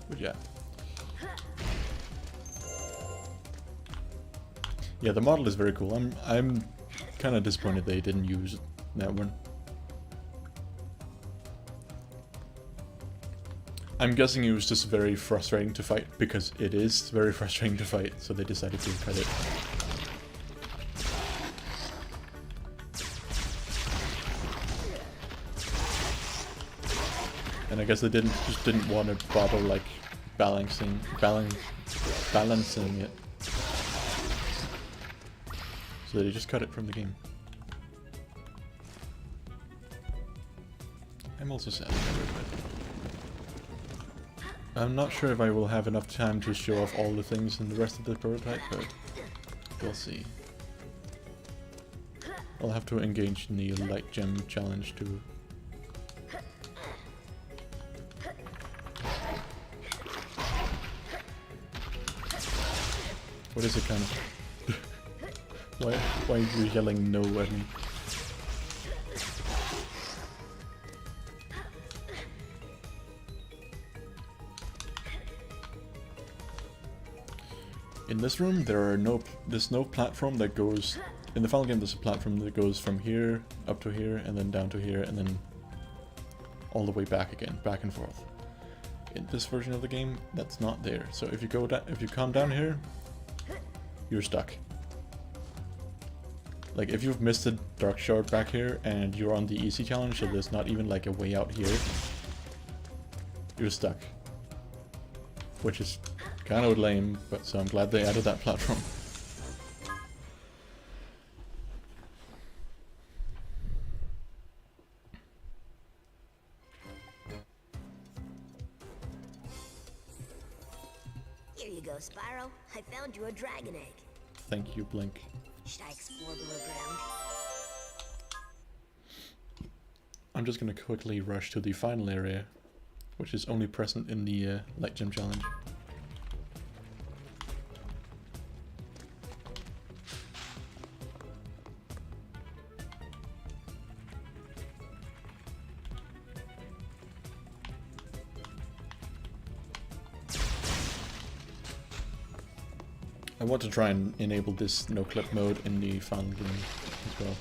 Good job. Yeah, the model is very cool. I'm kind of disappointed they didn't use that one. I'm guessing it was just very frustrating to fight, because it is very frustrating to fight, so they decided to cut it. And I guess they just didn't want to bother like balancing it. So they just cut it from the game. I'm also sad about it, but I'm not sure if I will have enough time to show off all the things in the rest of the prototype, but we'll see. I'll have to engage in the light gem challenge too. What is it, kind of? Why are you yelling no at me? In this room, there's no platform that goes... In the final game, there's a platform that goes from here, up to here, and then down to here, and then all the way back again, back and forth. In this version of the game, that's not there. So if you come down here, you're stuck. Like, if you've missed the Dark Shard back here, and you're on the easy challenge, so there's not even like a way out here, you're stuck. Which is kind of lame, but so I'm glad they added that platform. Here you go, Spyro. I found you a dragon egg. Thank you, Blink. Should I explore below ground? I'm just gonna quickly rush to the final area, which is only present in the Light Gem Challenge. I want to try and enable this no-clip mode in the final game as well.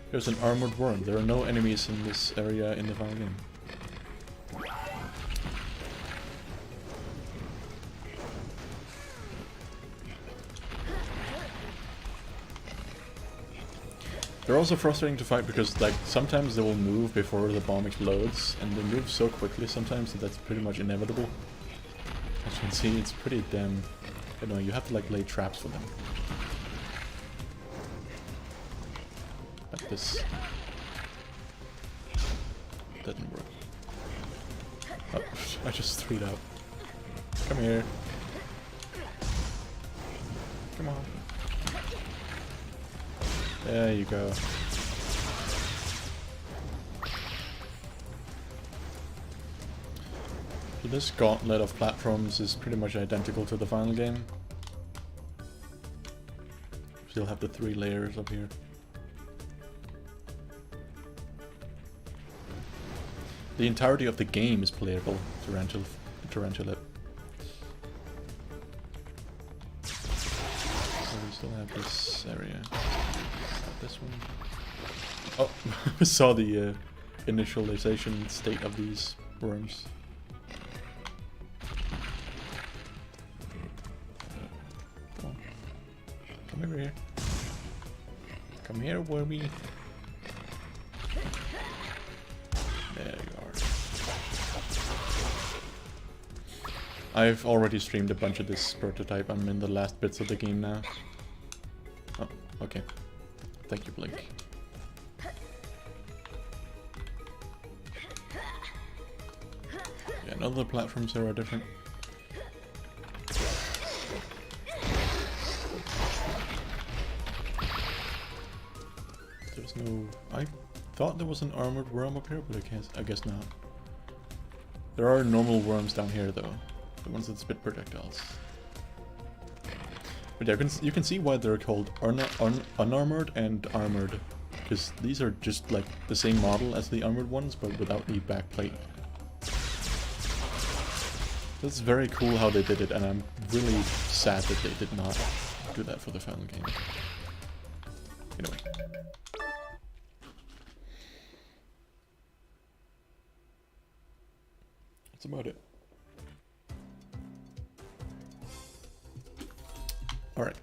There's an armored worm. There are no enemies in this area in the final game. They're also frustrating to fight because, like, sometimes they will move before the bomb explodes, and they move so quickly sometimes that that's pretty much inevitable. As you can see, it's pretty damn... I don't know, you have to like lay traps for them. Like this. Doesn't work. Oh, I just threw it out. Come here. Come on. There you go. So this Gauntlet of Platforms is pretty much identical to the final game. Still have the 3 layers up here. The entirety of the game is playable, Tarantula. So we still have this area. This one. Oh, I saw the initialization state of these worms. Come over here. Come here, wormy. There you are. I've already streamed a bunch of this prototype. I'm in the last bits of the game now. Oh, okay. Thank you, Blink. Yeah, none of the platforms here are different. There's no... I thought there was an armored worm up here, but I guess not. There are normal worms down here, though. The ones that spit projectiles. But yeah, you can see why they're called unarmored and armored. Because these are just like the same model as the armored ones, but without the backplate. That's very cool how they did it, and I'm really sad that they did not do that for the final game. Anyway. That's about it. Alright,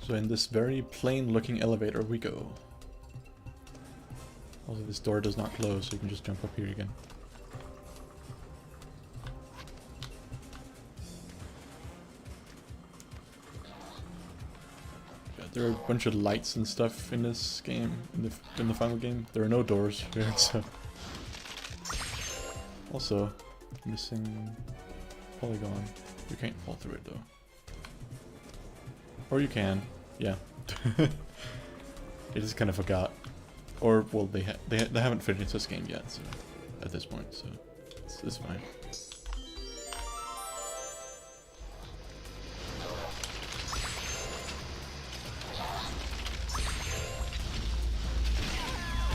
so in this very plain looking elevator we go. Also, this door does not close, so you can just jump up here again. Yeah, there are a bunch of lights and stuff in this game, in the final game. There are no doors here, so... Also, missing polygon. You can't fall through it though. Or you can, yeah. I just kind of forgot. Or, well, they haven't finished this game yet, so at this point, so it's fine.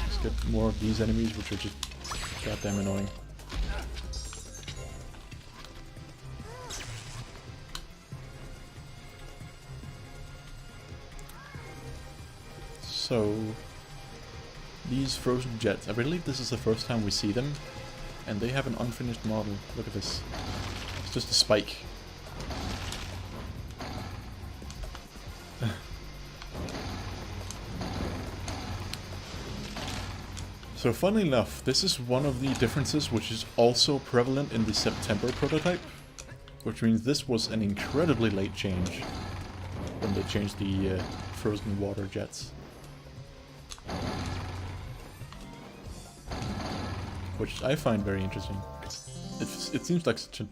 Let's get more of these enemies, which are just goddamn annoying. So, these frozen jets, I believe this is the first time we see them, and they have an unfinished model. Look at this. It's just a spike. So funnily enough, this is one of the differences which is also prevalent in the September prototype, which means this was an incredibly late change when they changed the frozen water jets. Which I find very interesting. It seems like such a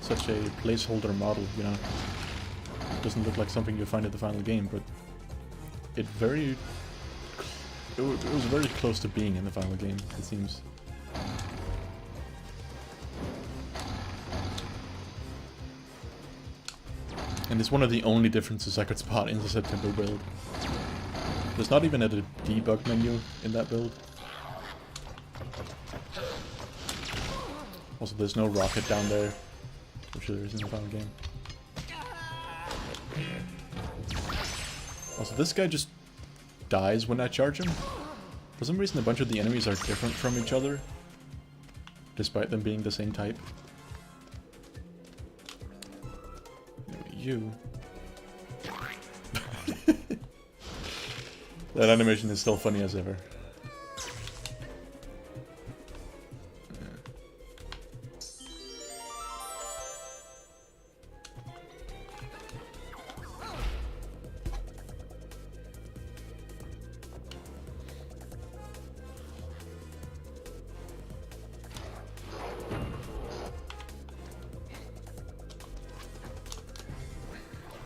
such a placeholder model, you know. It doesn't look like something you'll find in the final game, but it was very close to being in the final game, it seems. And it's one of the only differences I could spot in the September build. There's not even a debug menu in that build. Also, there's no rocket down there, which there is in the final game. Also, this guy just dies when I charge him. For some reason, a bunch of the enemies are different from each other, despite them being the same type. You. That animation is still funny as ever.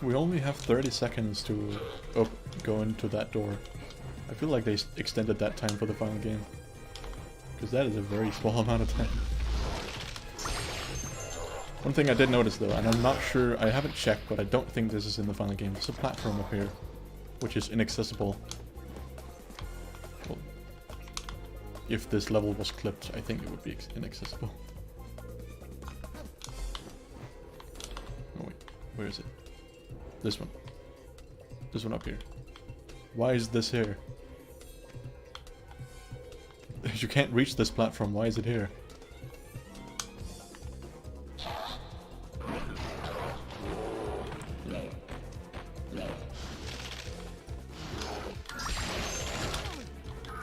We only have 30 seconds to go into that door. I feel like they extended that time for the final game. Because that is a very small amount of time. One thing I did notice though, and I'm not sure, I haven't checked, but I don't think this is in the final game. There's a platform up here, which is inaccessible. Well, if this level was clipped, I think it would be inaccessible. Oh wait, where is it? This one. This one up here. Why is this here? You can't reach this platform, why is it here?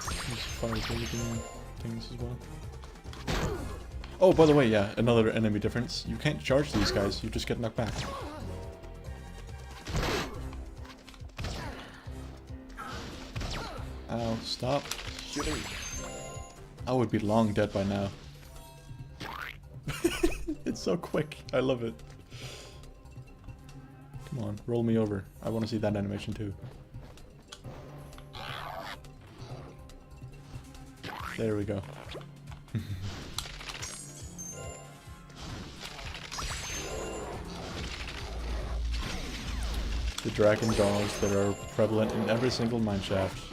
These fire breathing things as well. Oh, by the way, yeah, another enemy difference. You can't charge these guys, you just get knocked back. Ow, stop shooting. I would be long dead by now. It's so quick. I love it. Come on, roll me over. I want to see that animation too. There we go. the dragon dogs that are prevalent in every single mineshaft.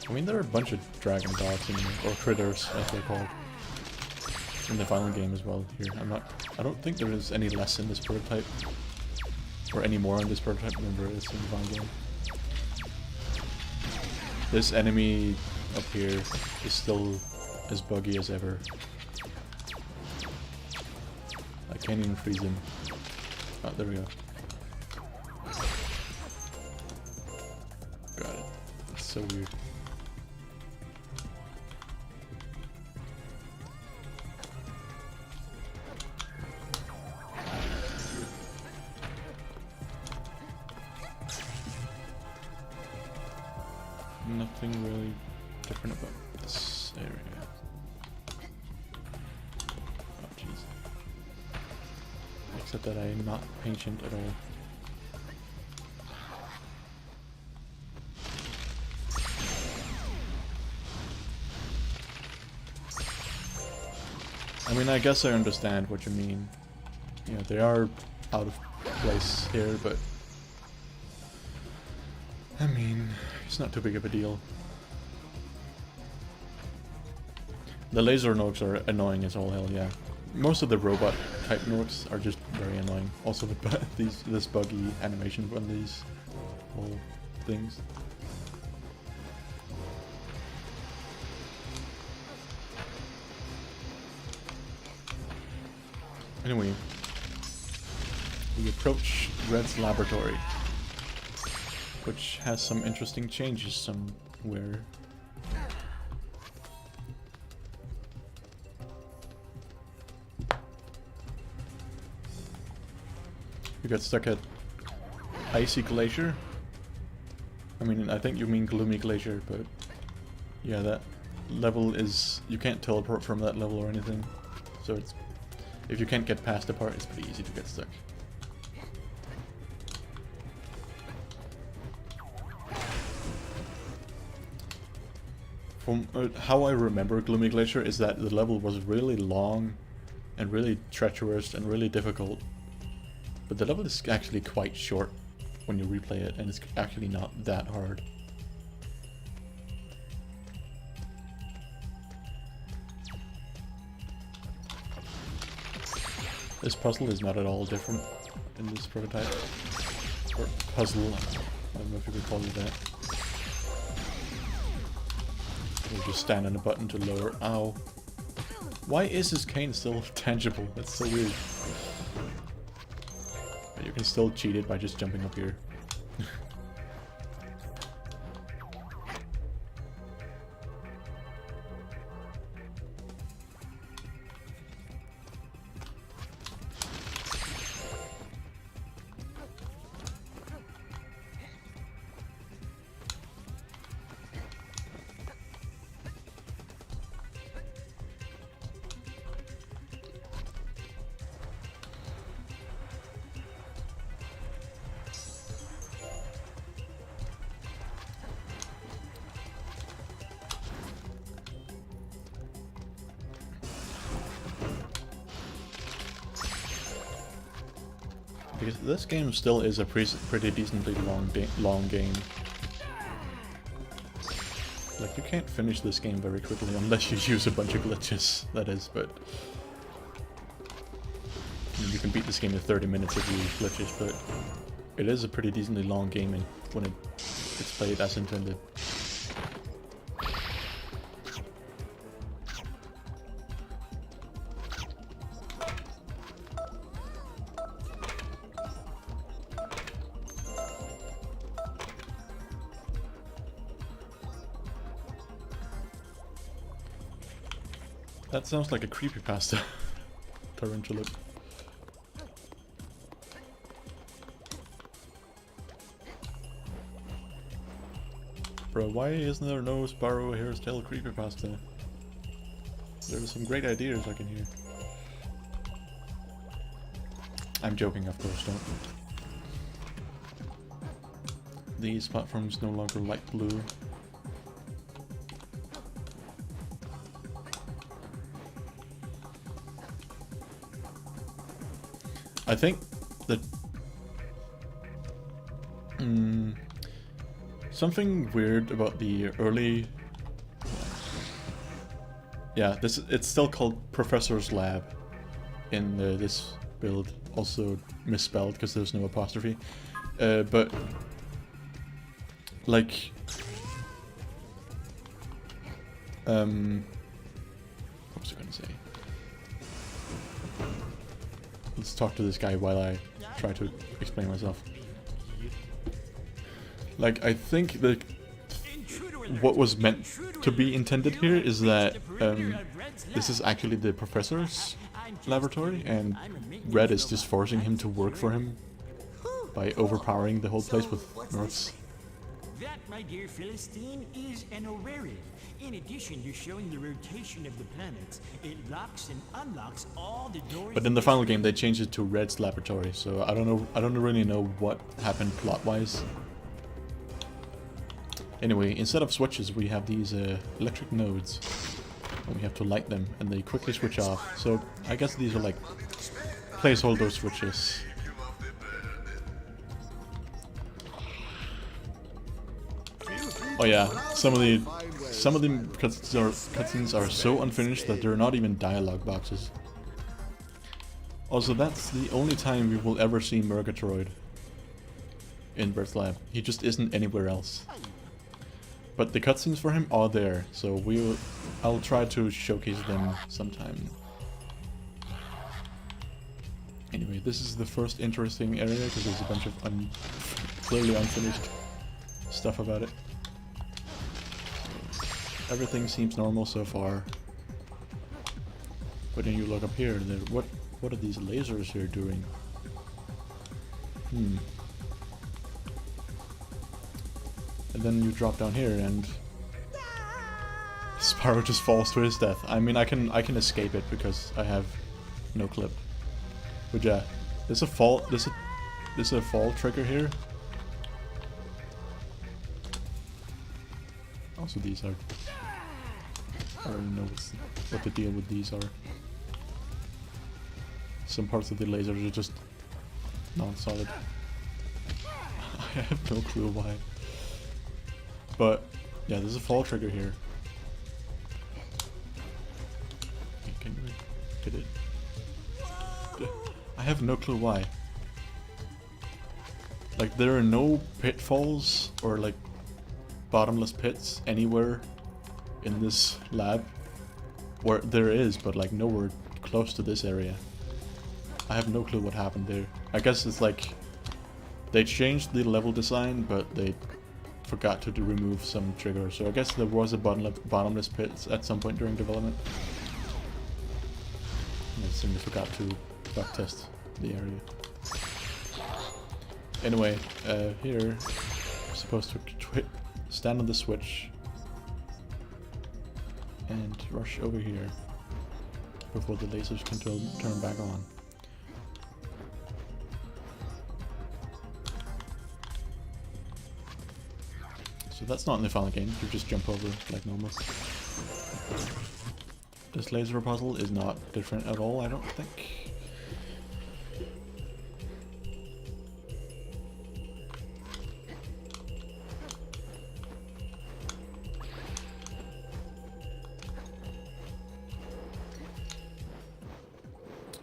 I mean, there are a bunch of dragon dogs in or critters, as they're called, in the final game as well. Here, I don't think there is any less in this prototype, or any more in this prototype than there is in the final game. This enemy up here is still as buggy as ever. I can't even freeze him. Oh, there we go. Got it. It's so weird. Nothing really different about this area. Oh jeez. Except that I am not patient at all. I mean, I guess I understand what you mean. You know, they are out of place here, but I mean, it's not too big of a deal. The laser Norks are annoying as all hell, yeah. Most of the robot type Norks are just very annoying. Also, this buggy animation on these whole things. Anyway, we approach Red's laboratory, which has some interesting changes somewhere. You got stuck at Icy Glacier? I mean, I think you mean Gloomy Glacier, but yeah, that level is... you can't teleport from that level or anything, so it's... if you can't get past the part, it's pretty easy to get stuck. From how I remember Gloomy Glacier is that the level was really long and really treacherous and really difficult. But the level is actually quite short when you replay it, and it's actually not that hard. This puzzle is not at all different in this prototype. Or puzzle, I don't know if you could call it that. You just stand on a button to lower. Ow. Why is this cane still tangible? That's so weird. But you can still cheat it by just jumping up here. Because this game still is a pretty decently long game. Like, you can't finish this game very quickly unless you use a bunch of glitches, that is, but... I mean, you can beat this game in 30 minutes if you use glitches, but... it is a pretty decently long game when it's played as intended. That sounds like a creepypasta. Tarantula. Bro, why isn't there no Spyro Hair's Tail creepypasta? There's some great ideas I can hear. I'm joking, of course, don't. These platforms no longer light blue. I think that Something weird about the early... Yeah, it's still called Professor's Lab in this build, also misspelled because there's no apostrophe. But like, what was I gonna say? Let's talk to this guy while I try to explain myself. Like, I think that what was meant to be intended here is that this is actually the professor's laboratory, and Red is just forcing him to work for him by overpowering the whole place with Norks. That, my dear Philistine, is an Orarian. In addition to showing the rotation of the planets, it locks and unlocks all the doors. But in the final game, they changed it to Red's laboratory, so I don't know. I don't really know what happened plot-wise. Anyway, instead of switches, we have these electric nodes, and we have to light them, and they quickly switch off. So I guess these are like placeholder switches. Oh yeah, some of the cutscenes are so unfinished that they're not even dialogue boxes. Also, that's the only time we will ever see Murgatroyd in Brett's lab. He just isn't anywhere else. But the cutscenes for him are there, so I'll try to showcase them sometime. Anyway, this is the first interesting area because there's a bunch of clearly unfinished stuff about it. Everything seems normal so far. But then you look up here, what are these lasers here doing? And then you drop down here and Spyro just falls to his death. I mean, I can escape it because I have no clip. But yeah, there's a fall trigger here. Also, these are... I don't know what the deal with these are. Some parts of the lasers are just non-solid. I have no clue why. But yeah, there's a fall trigger here. Can you hit it? I have no clue why. Like, there are no pitfalls or like bottomless pits anywhere in this lab. Where there is, but like nowhere close to this area. I have no clue what happened there. I guess it's like they changed the level design, but they forgot to remove some triggers. So I guess there was a bottomless pit at some point during development. I simply forgot to bug test the area. Anyway, here we're supposed to stand on the switch and rush over here before the lasers can turn back on. So that's not in the final game, you just jump over like normal. This laser puzzle is not different at all, I don't think.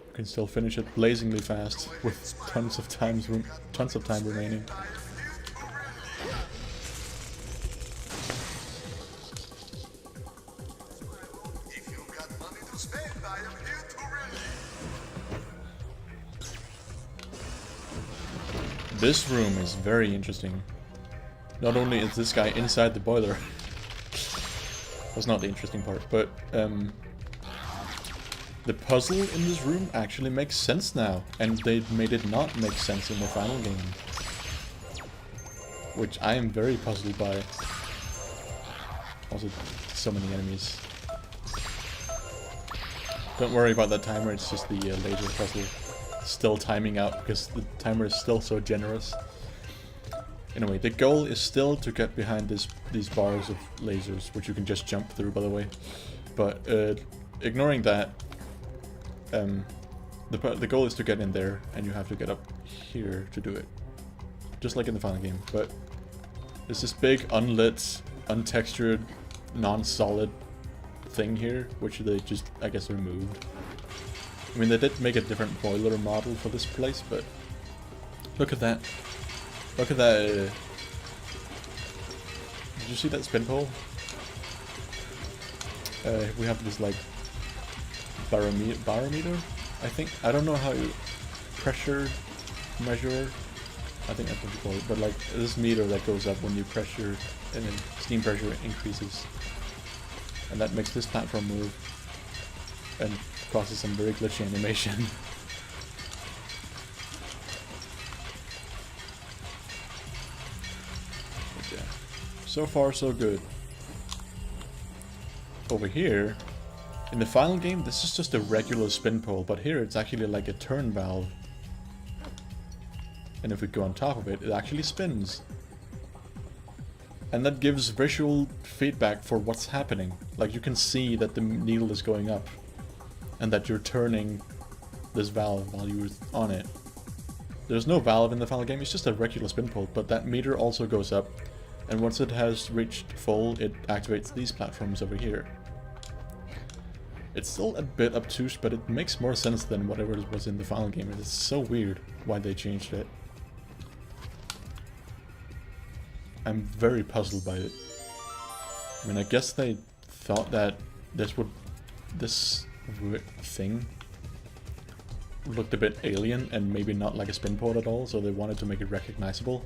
You can still finish it blazingly fast with tons of time remaining. This room is very interesting. Not only is this guy inside the boiler, that's not the interesting part, but the puzzle in this room actually makes sense now, and they made it not make sense in the final game. Which I am very puzzled by. Also, so many enemies. Don't worry about that timer, it's just the laser puzzle still timing out because the timer is still so generous. Anyway, the goal is still to get behind these bars of lasers, which you can just jump through, by the way. But ignoring that, the goal is to get in there, and you have to get up here to do it. just like in the final game, but there's this big unlit, untextured, non-solid thing here, which they just, I guess, removed. I mean, they did make a different boiler model for this place, but look at that. Look at that. Did you see that spin pole? We have this like barometer, I think. I don't know how you pressure measure. I think that's what you call it. But like this meter that goes up when you pressure, and then steam pressure increases, and that makes this platform move and causes some very glitchy animation. But yeah, so far so good. Over here, in the final game, this is just a regular spin pole, but here it's actually like a turn valve. And if we go on top of it, it actually spins. And that gives visual feedback for what's happening. Like you can see that the needle is going up, and that you're turning this valve while you're on it. There's no valve in the final game, it's just a regular spin pole, but that meter also goes up. And once it has reached full, it activates these platforms over here. It's still a bit obtuse, but it makes more sense than whatever was in the final game. It's so weird why they changed it. I'm very puzzled by it. I mean, I guess they thought that this thing looked a bit alien and maybe not like a spin pole at all, so they wanted to make it recognizable.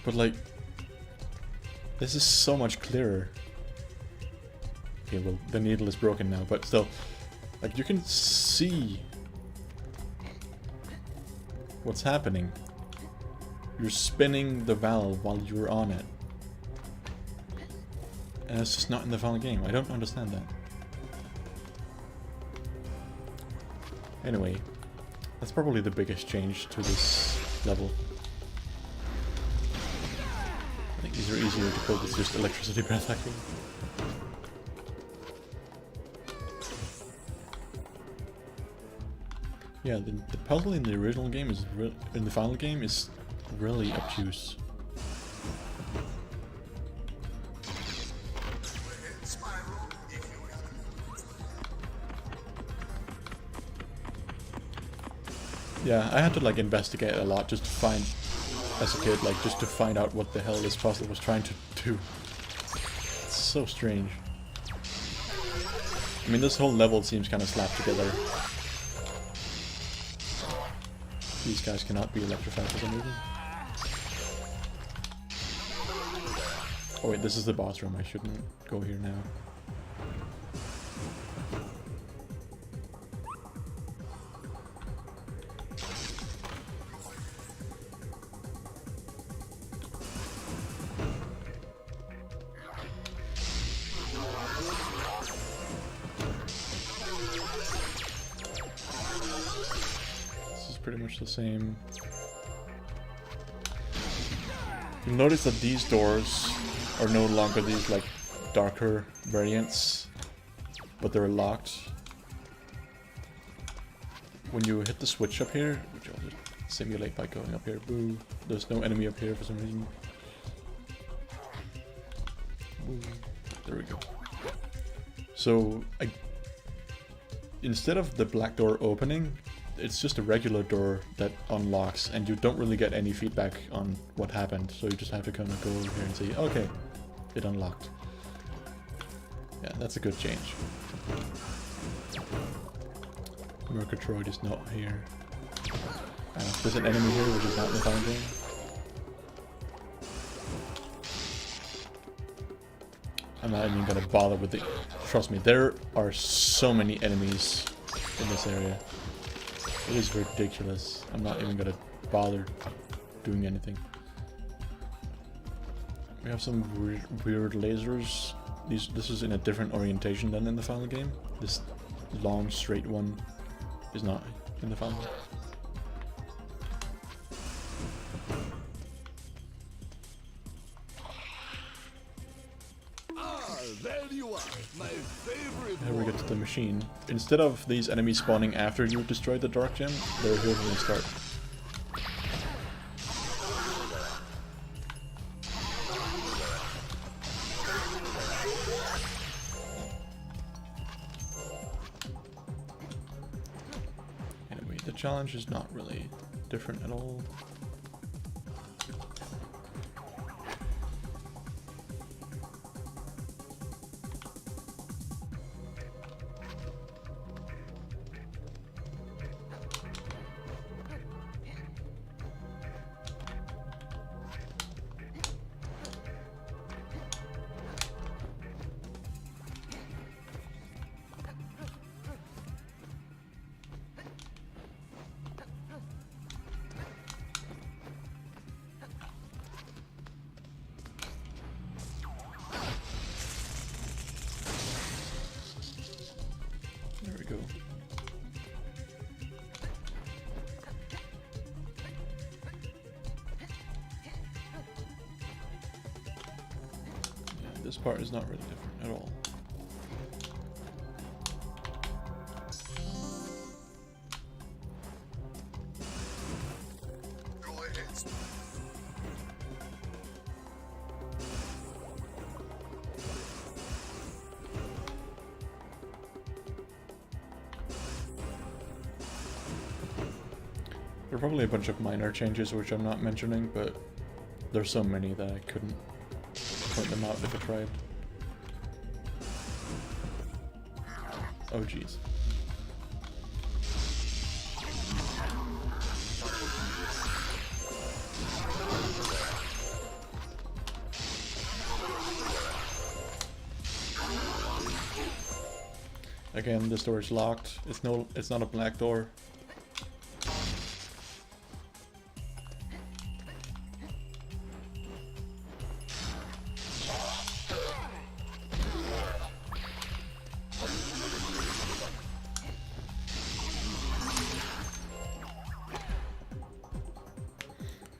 But like, this is so much clearer. Okay, well, the needle is broken now, but still, like, you can see what's happening. You're spinning the valve while you're on it. And it's just not in the final game. I don't understand that. Anyway, that's probably the biggest change to this level. I think these are easier to cope with just electricity breath hacking. Yeah, the puzzle in the original game is in the final game is really obtuse. Yeah, I had to like investigate a lot just to find, as a kid, like just to find out what the hell this puzzle was trying to do. It's so strange. I mean, this whole level seems kind of slapped together. These guys cannot be electrified for some reason. Oh wait, this is the boss room. I shouldn't go here now. Pretty much the same. You'll notice that these doors are no longer these like darker variants, but they're locked. When you hit the switch up here, which I'll just simulate by going up here, boo, there's no enemy up here for some reason. Boo. There we go. So instead of the black door opening, it's just a regular door that unlocks, and you don't really get any feedback on what happened, so you just have to kind of go over here and say, okay, it unlocked. Yeah, that's a good change. Murgatroyd is not here. There's an enemy here which is not in the final game. I'm not even gonna bother with the... Trust me, there are so many enemies in this area. It is ridiculous. I'm not even gonna bother doing anything. We have some weird lasers. This is in a different orientation than in the final game. This long straight one is not in the final game. There you are, my favorite. Here we get to the machine. Instead of these enemies spawning after you destroy the dark gem, they're here when they start. challenge is not really different at all. There we go. Yeah, this part is not really different at all. Go ahead. There are probably a bunch of minor changes which I'm not mentioning, but there's so many that I couldn't point them out if I tried. Oh jeez. Again, this door is locked. It's not a black door.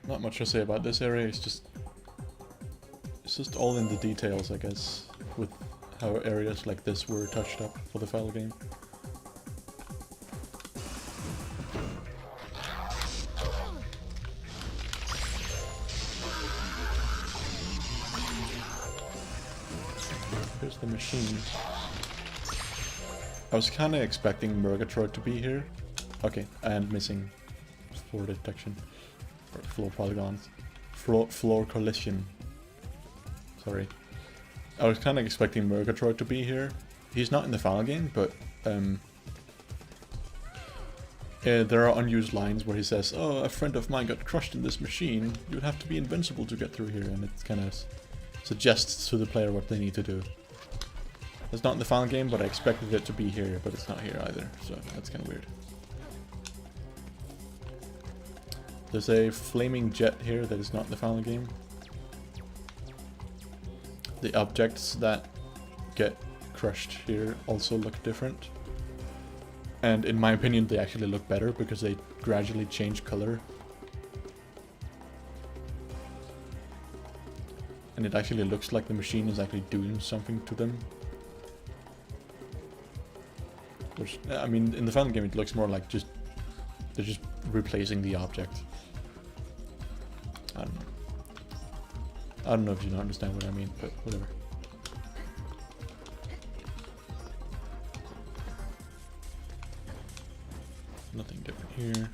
Not much to say about this area. It's just all in the details, I guess, with how areas like this were touched up for the final game. Here's the machine. I was kind of expecting Murgatroyd to be here. Okay, and missing floor detection. Or floor polygons. Floor collision. Sorry. I was kind of expecting Murgatroyd to be here. He's not in the final game, but there are unused lines where he says, "Oh, a friend of mine got crushed in this machine. You'd have to be invincible to get through here," and it kind of suggests to the player what they need to do. It's not in the final game, but I expected it to be here, but it's not here either, so that's kind of weird. There's a flaming jet here that is not in the final game. The objects that get crushed here also look different. And in my opinion, they actually look better because they gradually change color. And it actually looks like the machine is actually doing something to them. Which, I mean, in the final game it looks more like they're just replacing the object. I don't know. I don't know if you don't understand what I mean, but whatever. Nothing different here.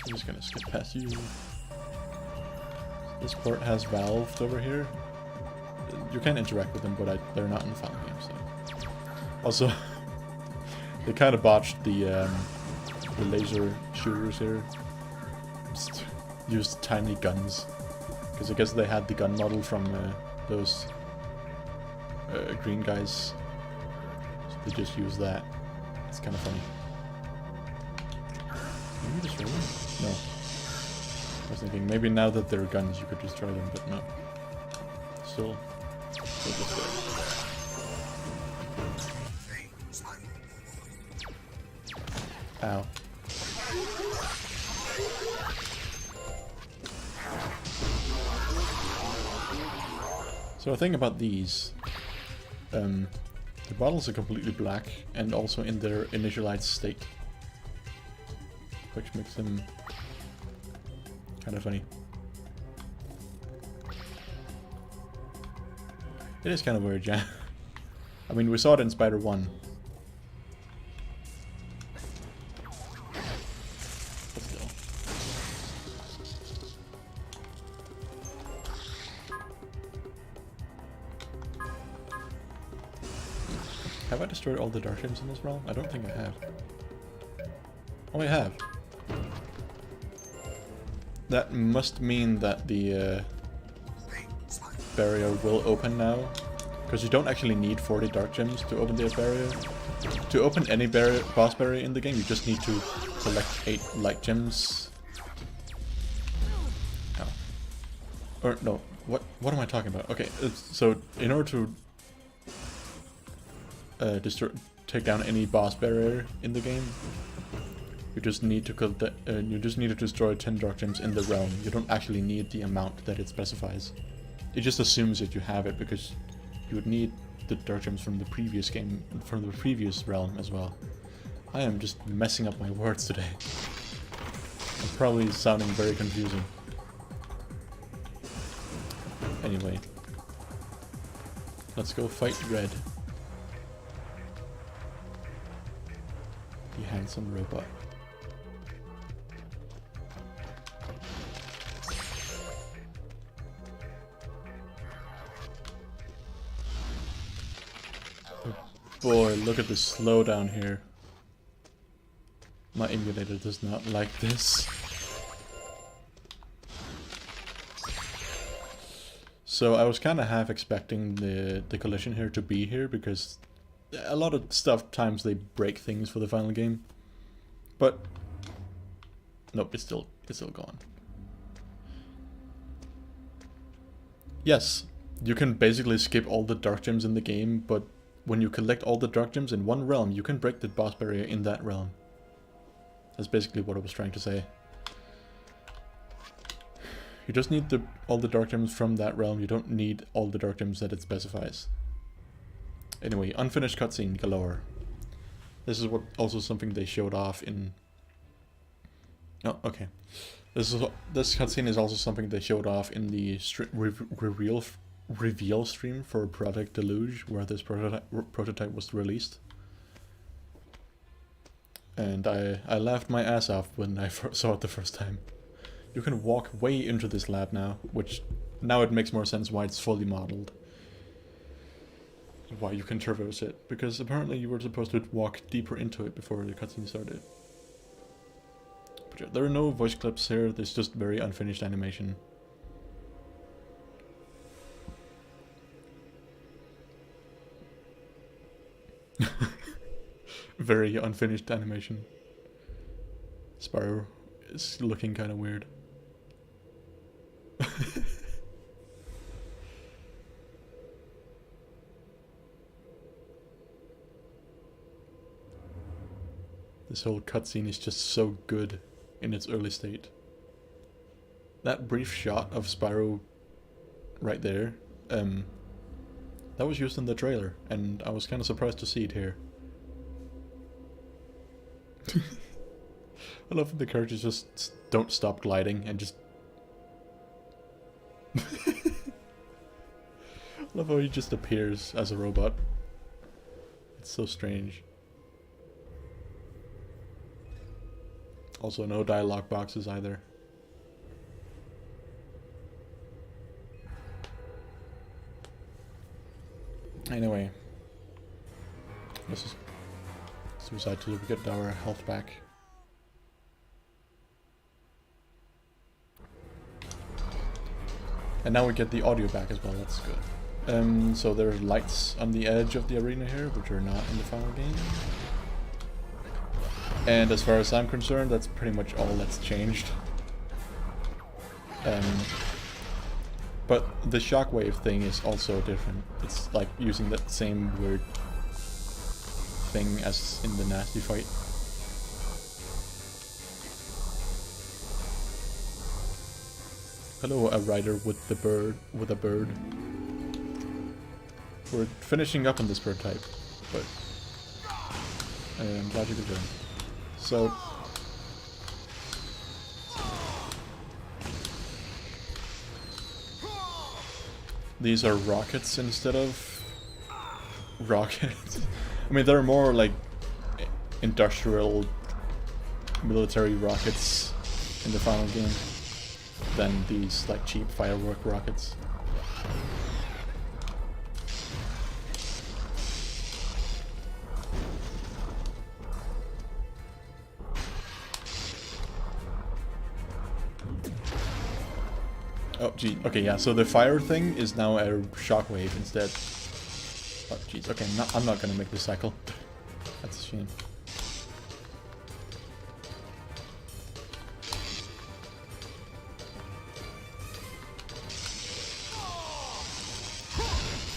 I'm just gonna skip past you. This port has valved over here. You can interact with them, but they're not in the final game, so. Also, they kind of botched the laser shooters here. Just used tiny guns. Because I guess they had the gun model from those green guys. So they just used that. It's kind of funny. Maybe destroy them? No. I was thinking maybe now that they're guns you could destroy them, but no. Still just there. Ow. So a thing about these, the bottles are completely black and also in their initialized state. which makes him kind of funny. It is kind of weird, yeah. I mean, we saw it in Spyro 1. But still. Have I destroyed all the dark gems in this realm? I don't think I have. Oh, I have. That must mean that the barrier will open now. Because you don't actually need 40 dark gems to open the barrier. To open any boss barrier in the game, you just need to collect 8 light gems. Oh. Or no, what am I talking about? Okay, so in order to take down any boss barrier in the game, you just need to destroy 10 dark gems in the realm. You don't actually need the amount that it specifies. It just assumes that you have it because you would need the dark gems from the previous game, from the previous realm as well. I am just messing up my words today. I'm probably sounding very confusing. Anyway, let's go fight Red. The handsome robot. Boy, look at the slowdown here. My emulator does not like this. So I was kind of half expecting the collision here to be here because a lot of times they break things for the final game. But nope, it's still gone. Yes, you can basically skip all the dark gems in the game, but when you collect all the dark gems in one realm, you can break the boss barrier in that realm. That's basically what I was trying to say. You just need all the dark gems from that realm. You don't need all the dark gems that it specifies. Anyway, unfinished cutscene galore. This is also something they showed off in... Oh, okay. This cutscene is also something they showed off in the reveal stream for Project Deluge, where this prototype was released. And I laughed my ass off when I saw it the first time. You can walk way into this lab now, which now it makes more sense why it's fully modeled. Why you can traverse it, because apparently you were supposed to walk deeper into it before the cutscene started. But yeah, there are no voice clips here, there's just very unfinished animation. Very unfinished animation. Spyro is looking kind of weird. This whole cutscene is just so good in its early state. That brief shot of Spyro right there, that was used in the trailer, and I was kind of surprised to see it here. I love when the characters just don't stop gliding and just... I love how he just appears as a robot. It's so strange. Also, no dialogue boxes either. Anyway, this is suicide to get our health back. And now we get the audio back as well, that's good. So there are lights on the edge of the arena here, which are not in the final game. And as far as I'm concerned, that's pretty much all that's changed. But the shockwave thing is also different. It's like using that same weird thing as in the nasty fight. Hello, a rider with the bird, with a bird. We're finishing up on this prototype, but I'm glad you could join. So, these are rockets instead of rockets. I mean, they're more like industrial military rockets in the final game than these like cheap firework rockets. Oh gee, okay, yeah, so the fire thing is now a shockwave instead. Oh jeez, okay, I'm not gonna make this cycle. That's a shame.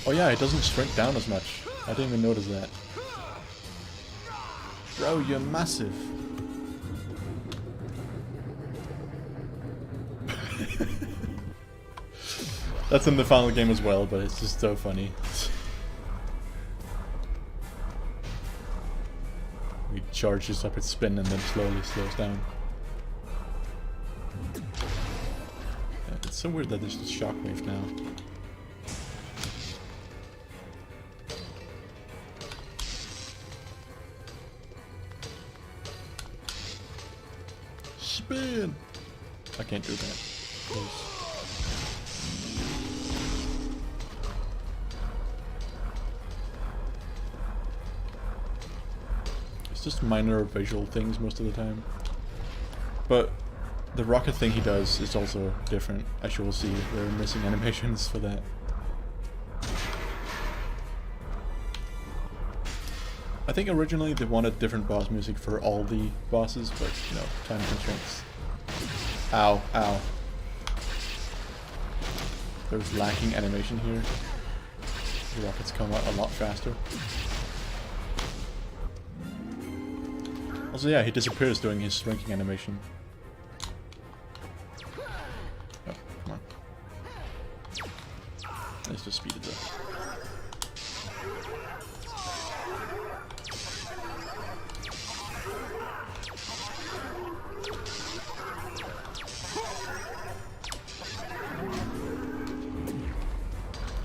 Oh yeah, it doesn't shrink down as much. I didn't even notice that. Bro, you're massive. That's in the final game as well, but it's just so funny. He charges up its spin and then slowly slows down. Yeah, it's so weird that there's this shockwave now. Spin! I can't do that. Please. Just minor visual things most of the time. But the rocket thing he does is also different, as you will see. There are missing animations for that. I think originally they wanted different boss music for all the bosses, but you know, time constraints. Ow, ow. There's lacking animation here. The rockets come out a lot faster. Also, yeah, he disappears during his shrinking animation. Oh, come on. Let's just speed it up.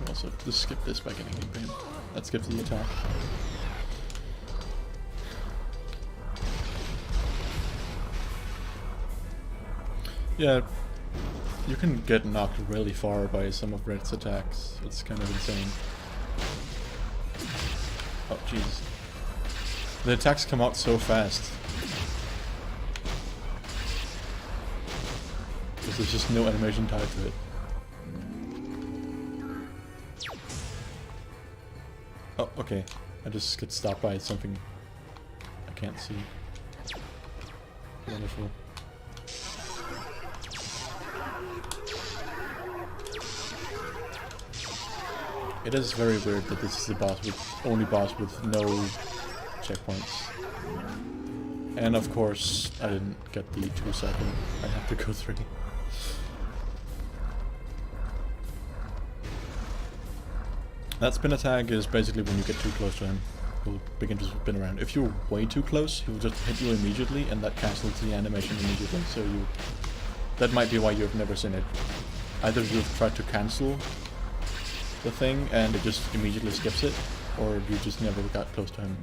Also, just skip this by getting hit. That skips the attack. Yeah, you can get knocked really far by some of Red's attacks. It's kind of insane. Oh, jeez. The attacks come out so fast. Because there's just no animation tied to it. Oh, okay. I just get stopped by something I can't see. Wonderful. It is very weird that this is the boss with only boss with no checkpoints. And of course, I didn't get the 2-second. I have to go 3. That spin attack is basically when you get too close to him, he'll begin to spin around. If you're way too close, he'll just hit you immediately, and that cancels the animation immediately. So that might be why you've never seen it. Either you've tried to cancel the thing and it just immediately skips it, or you just never got close to him.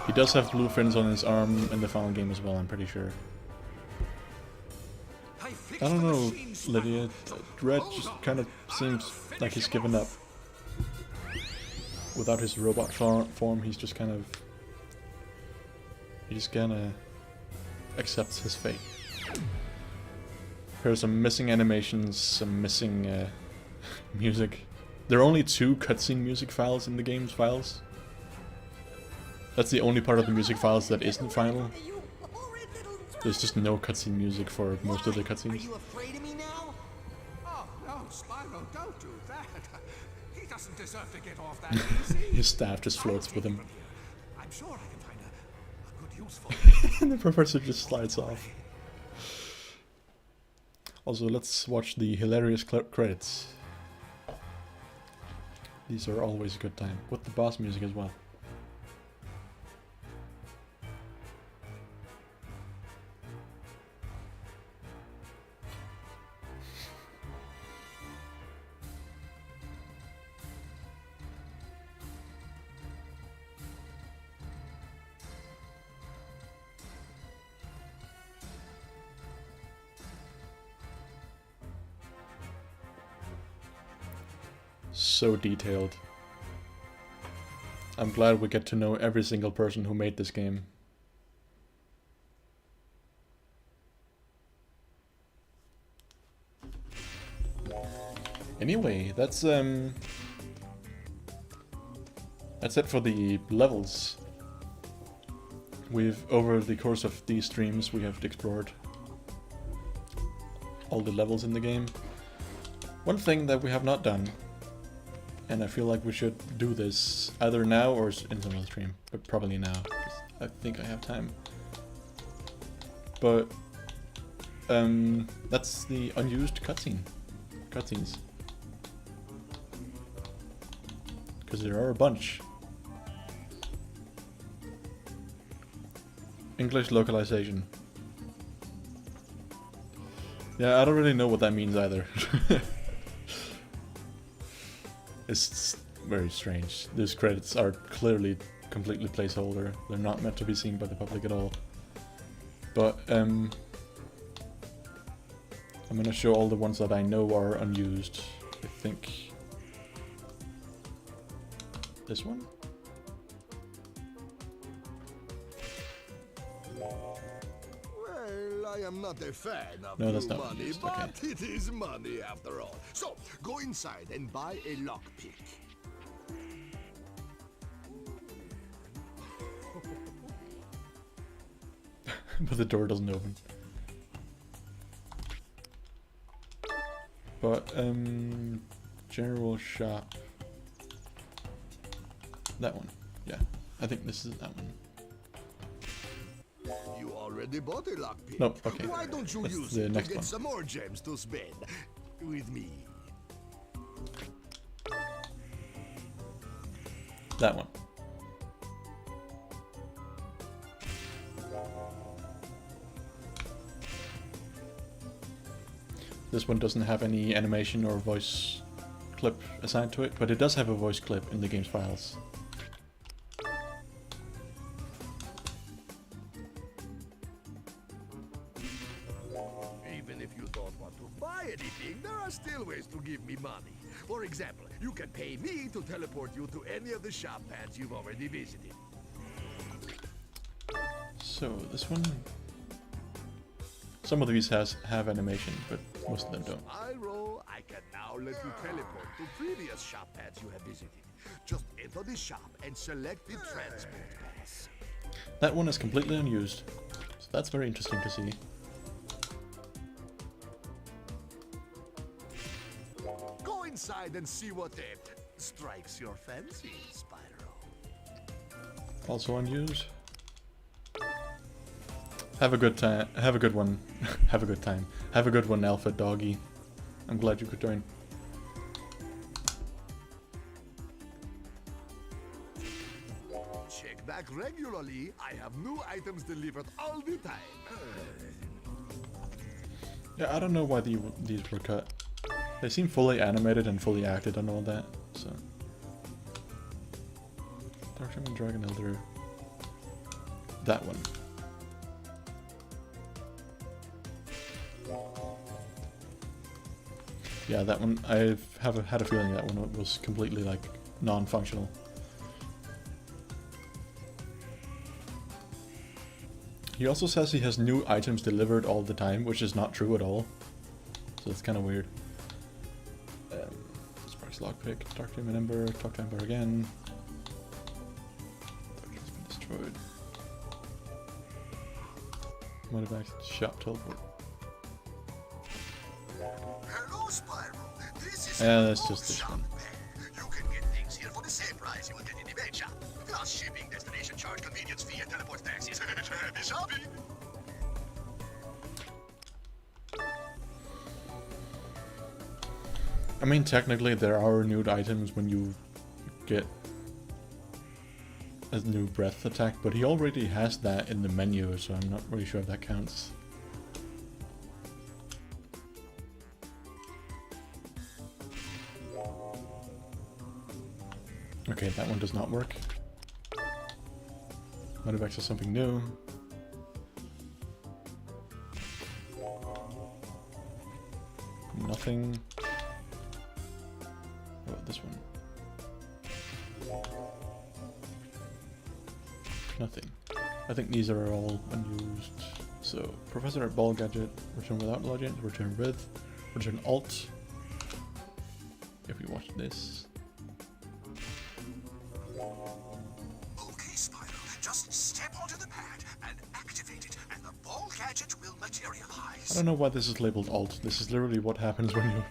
He does have blue fins on his arm in the final game as well, I'm pretty sure. I don't know, Lydia. Red just kind of seems like he's given up. Without his robot form, he's just kind of... He just kinda accepts his fate. Here's some missing animations, some missing music. There are only 2 cutscene music files in the game's files. That's the only part of the music files that isn't final. There's just no cutscene music for most of the cutscenes. Are you afraid of me now? Oh, no, Spyro, don't do that. He doesn't deserve to get off that easy. His staff just floats with him. I'm sure I can find a good use for him. And the professor just slides off. Also, let's watch the hilarious credits. These are always a good time, with the boss music as well. so detailed. I'm glad we get to know every single person who made this game. Anyway, that's it for the levels. Over the course of these streams, we have explored all the levels in the game. One thing that we have not done, and I feel like we should do this either now or in some other stream, but probably now, because I think I have time. But that's the unused cutscenes. Because there are a bunch. English localization. Yeah, I don't really know what that means either. It's very strange. These credits are clearly completely placeholder. They're not meant to be seen by the public at all. But I'm gonna show all the ones that I know are unused. I think this one? Well, I am not a fan of No, that's blue not money, used, but okay. it is money after all. So, go inside and buy a lockpick. But the door doesn't open. But, general shop. That one. Yeah, I think this is that one. You already bought a lockpick. Nope, okay. Why don't you That's use the it to next get one. some more gems to spend with me? That one. This one doesn't have any animation or voice clip assigned to it, but it does have a voice clip in the game's files. Even if you don't want to buy anything, there are still ways to give me money. For example, you can pay me to teleport you to any of the shop pads you've already visited. So this one, some of these have animation, but most of them don't. Spyro, I can now let you teleport to previous shop pads you have visited. Just enter the shop and select the transport pass. That one is completely unused, so that's very interesting to see. Go inside and see what strikes your fancy, Spyro. Also unused. Have a good time. Have a good one. Have a good time. Have a good one, Alpha Doggy. I'm glad you could join. Check back regularly. I have new items delivered all the time. Yeah, I don't know why these were cut. They seem fully animated and fully acted and all that, so. Dark Shaman Dragon Elder. That one. Yeah, that one, I had a feeling that one was completely, like, non-functional. He also says he has new items delivered all the time, which is not true at all. So it's kind of weird. Sparks Lockpick, Dark Demon Ember, Talk to Ember again. Dark has been destroyed. Money back to shop teleport. Hello, Spyro. This is Yeah, that's just this one. You can get things here for the same price you would get in the main shop. Plus shipping, destination charge, convenience fee, and teleport taxis. Happy shopping! I mean, technically there are new items when you get a new breath attack, but he already has that in the menu, so I'm not really sure if that counts. Okay, that one does not work. Motivax is something new. Nothing. What about this one? Nothing. I think these are all unused. So, Professor Ball Gadget, return without login, return with, return alt. If we watch this. Okay, Spyro, just step onto the pad and activate it, and the ball gadget will materialize. I don't know why this is labeled alt. This is literally what happens when you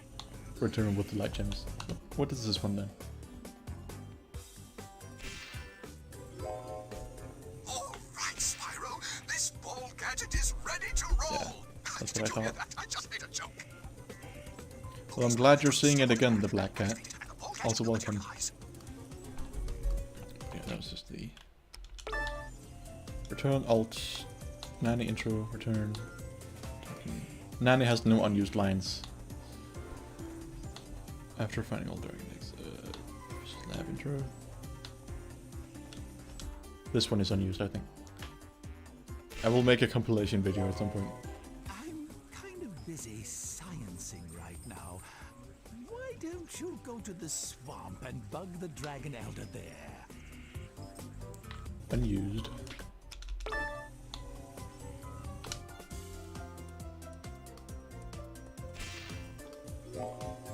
return with the light gems. What is this one then? All right, Spyro, this ball gadget is ready to roll. Yeah, that's what I Did you hear thought. that? I just made a joke. Well, I'm glad you're seeing it again, the black cat. Also welcome. Yeah, that was just the... Return, alt, Nanny intro, return. Nanny has no unused lines. After finding all Dragon Eggs. Lab intro. This one is unused, I think. I will make a compilation video at some point. I'm kind of busy sciencing right now. Why don't you go to the swamp and bug the dragon elder there? Unused. All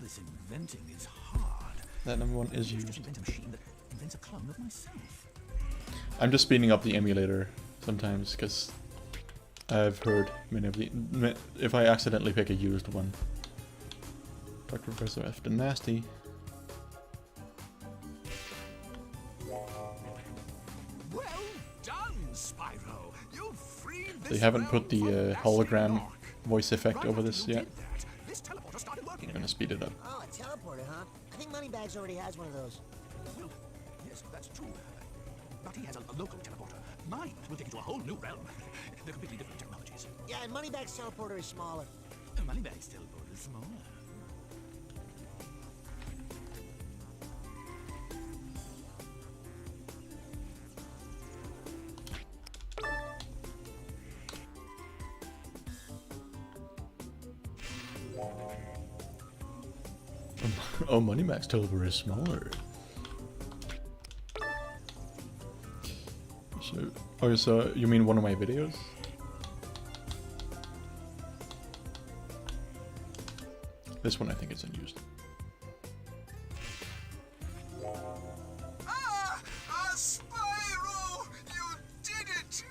this inventing is hard. That number one is I used. should invent a machine that invents a clone of myself. I'm just speeding up the emulator sometimes because I've heard many of the... If I accidentally pick a used one. Dr. Professor F. the Nasty. Well done, Spyro. You've freed this They haven't put the realm from hologram Nark. voice effect Right over after this you yet. did that, this teleporter started working. I'm gonna speed it up. Oh, a teleporter, huh? I think Moneybags already has one of those. Well, yes, that's true. But he has a local teleporter. Mine will take you to a whole new realm. They're completely different technologies. Yeah, and Moneybags teleporter is smaller. Moneybags teleporter is smaller. Oh, Moneymax Teleporter is smaller. So, oh, so you mean one of my videos? This one I think is unused. Spyro! You did it!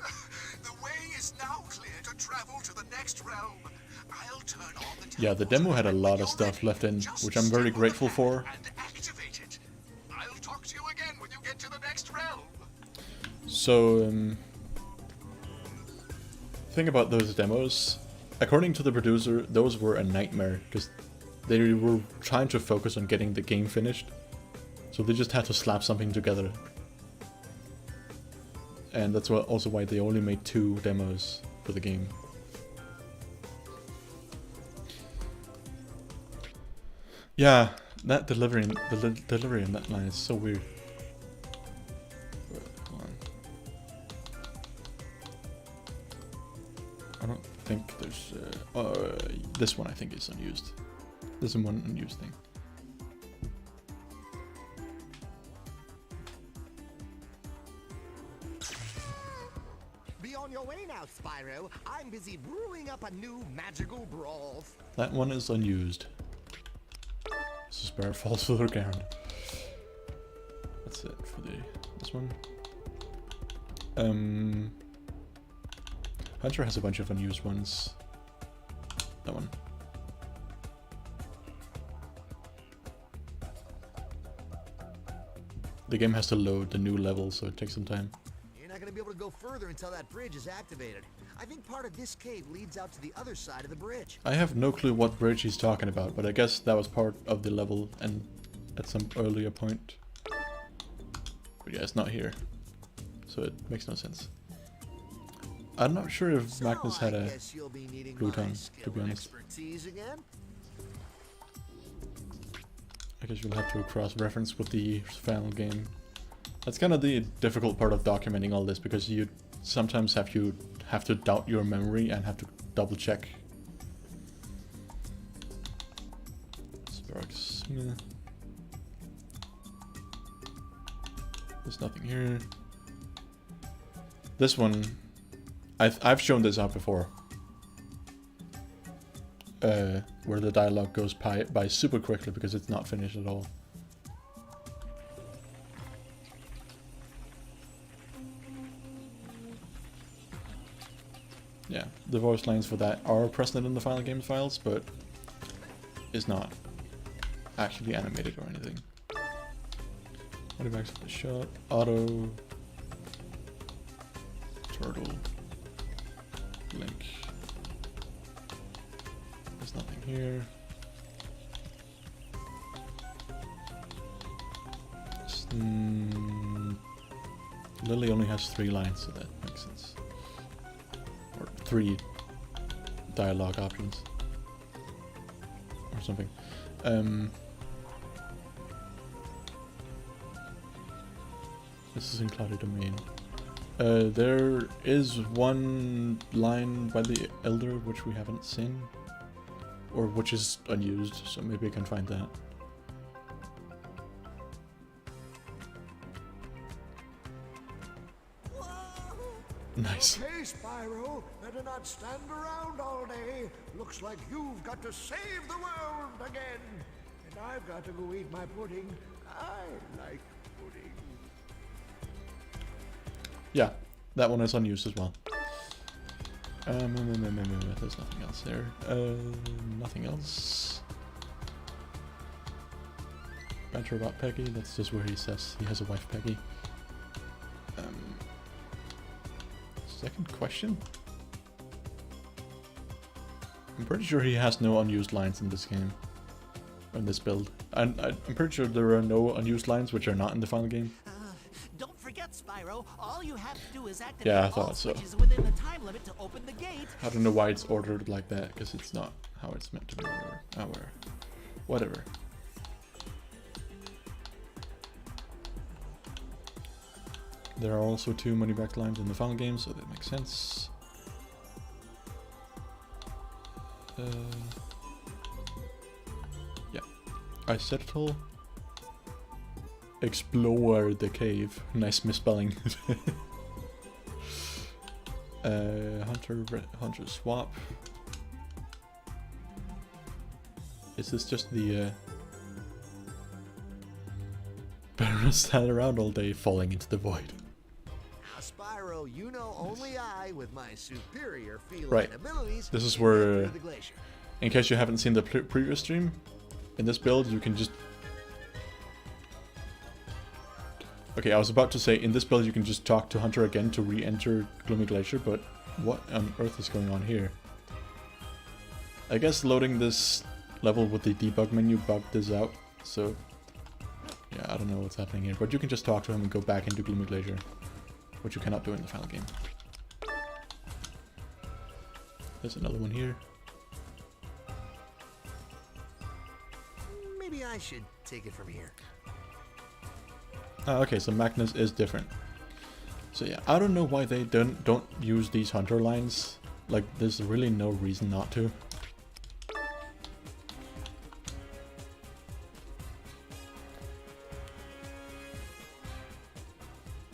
The way is now clear to travel to the next realm. I'll turn on the Yeah, the demo had a lot of stuff left in, which I'm very grateful for. and activate it. I'll talk to you again when you get to the next realm. So, thing about those demos, according to the producer, those were a nightmare, because they were trying to focus on getting the game finished. So they just had to slap something together. And that's also why they only made 2 demos for the game. Yeah, that delivery, the delivery in that line is so weird. Wait, hold on. I don't think there's... this one I think is unused. This is one unused thing. Be on your way now, Spyro. I'm busy brewing up a new magical broth. That one is unused. So Spyro falls to the ground. That's it for this one. Hunter has a bunch of unused ones. That one. The game has to load the new level, so it takes some time. You're not going to be able to go further until that bridge is activated. I think part of this cave leads out to the other side of the bridge. I have no clue what bridge he's talking about, but I guess that was part of the level and at some earlier point. But yeah, it's not here, so it makes no sense. I'm not sure if Magnus had a blue tongue, to be honest. Again? I guess you'll have to cross-reference with the final game. That's kind of the difficult part of documenting all this, because you sometimes have to doubt your memory and have to double-check. Sparks. There's nothing here. This one, I've shown this out before. Where the dialogue goes by super quickly because it's not finished at all. Yeah, the voice lines for that are present in the final game files, but is not actually animated or anything. Artifacts of the shot, auto, turtle, link. There's nothing here. Lily only has 3 lines, so that makes sense. Or 3 dialogue options. Or something. This is in clouded domain. There is one line by the Elder which we haven't seen. Or which is unused, so maybe I can find that. Nice. Okay, Spyro, better not stand around all day. Looks like you've got to save the world again. And I've got to go eat my pudding. I like pudding. Yeah, that one is unused as well. There's nothing else there. Nothing else. Banter about Peggy, that's just where he says he has a wife, Peggy. Second question? I'm pretty sure he has no unused lines in this game. Or in this build. And I'm pretty sure there are no unused lines which are not in the final game. Don't forget, Spyro. All you have to do is activate Yeah, I all thought so. switches within the time limit to open the gate. I don't know why it's ordered like that, because it's not how it's meant to be ordered. Whatever. There are also 2 money back lines in the final game, so that makes sense. Yeah. Icetal. Explore the cave. Nice misspelling. Hunter swap. Is this just the better not stand around all day falling into the void? Now, Spyro, you know only I, with my superior feline Right. abilities, This is can where, get through the glacier. in case you haven't seen the previous stream, in this build you can just... Okay, I was about to say, in this build you can just talk to Hunter again to re-enter Gloomy Glacier, but what on earth is going on here? I guess loading this level with the debug menu bugged this out, so... Yeah, I don't know what's happening here, but you can just talk to him and go back into Gloomy Glacier, which you cannot do in the final game. There's another one here. Maybe I should take it from here. Ah, okay, so Magnus is different. So yeah, I don't know why they don't use these Hunter lines. Like, there's really no reason not to.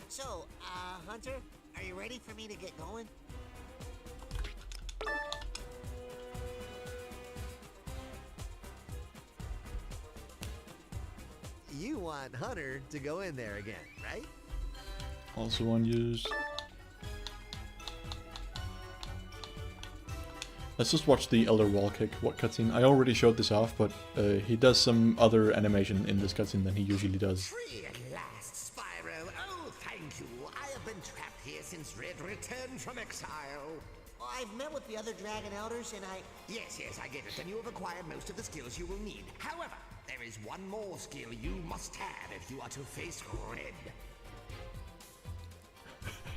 So, Hunter, are you ready for me to get going? You want Hunter to go in there again, right? Also unused. Let's just watch the Elder Wall Kick cutscene. I already showed this off, but he does some other animation in this cutscene than he usually does. Free at last, Spyro. Oh, thank you. I have been trapped here since Red returned from exile. Well, I've met with the other Dragon Elders and I... Yes, I get it. And you have acquired most of the skills you will need. However, there is one more skill you must have if you are to face Red.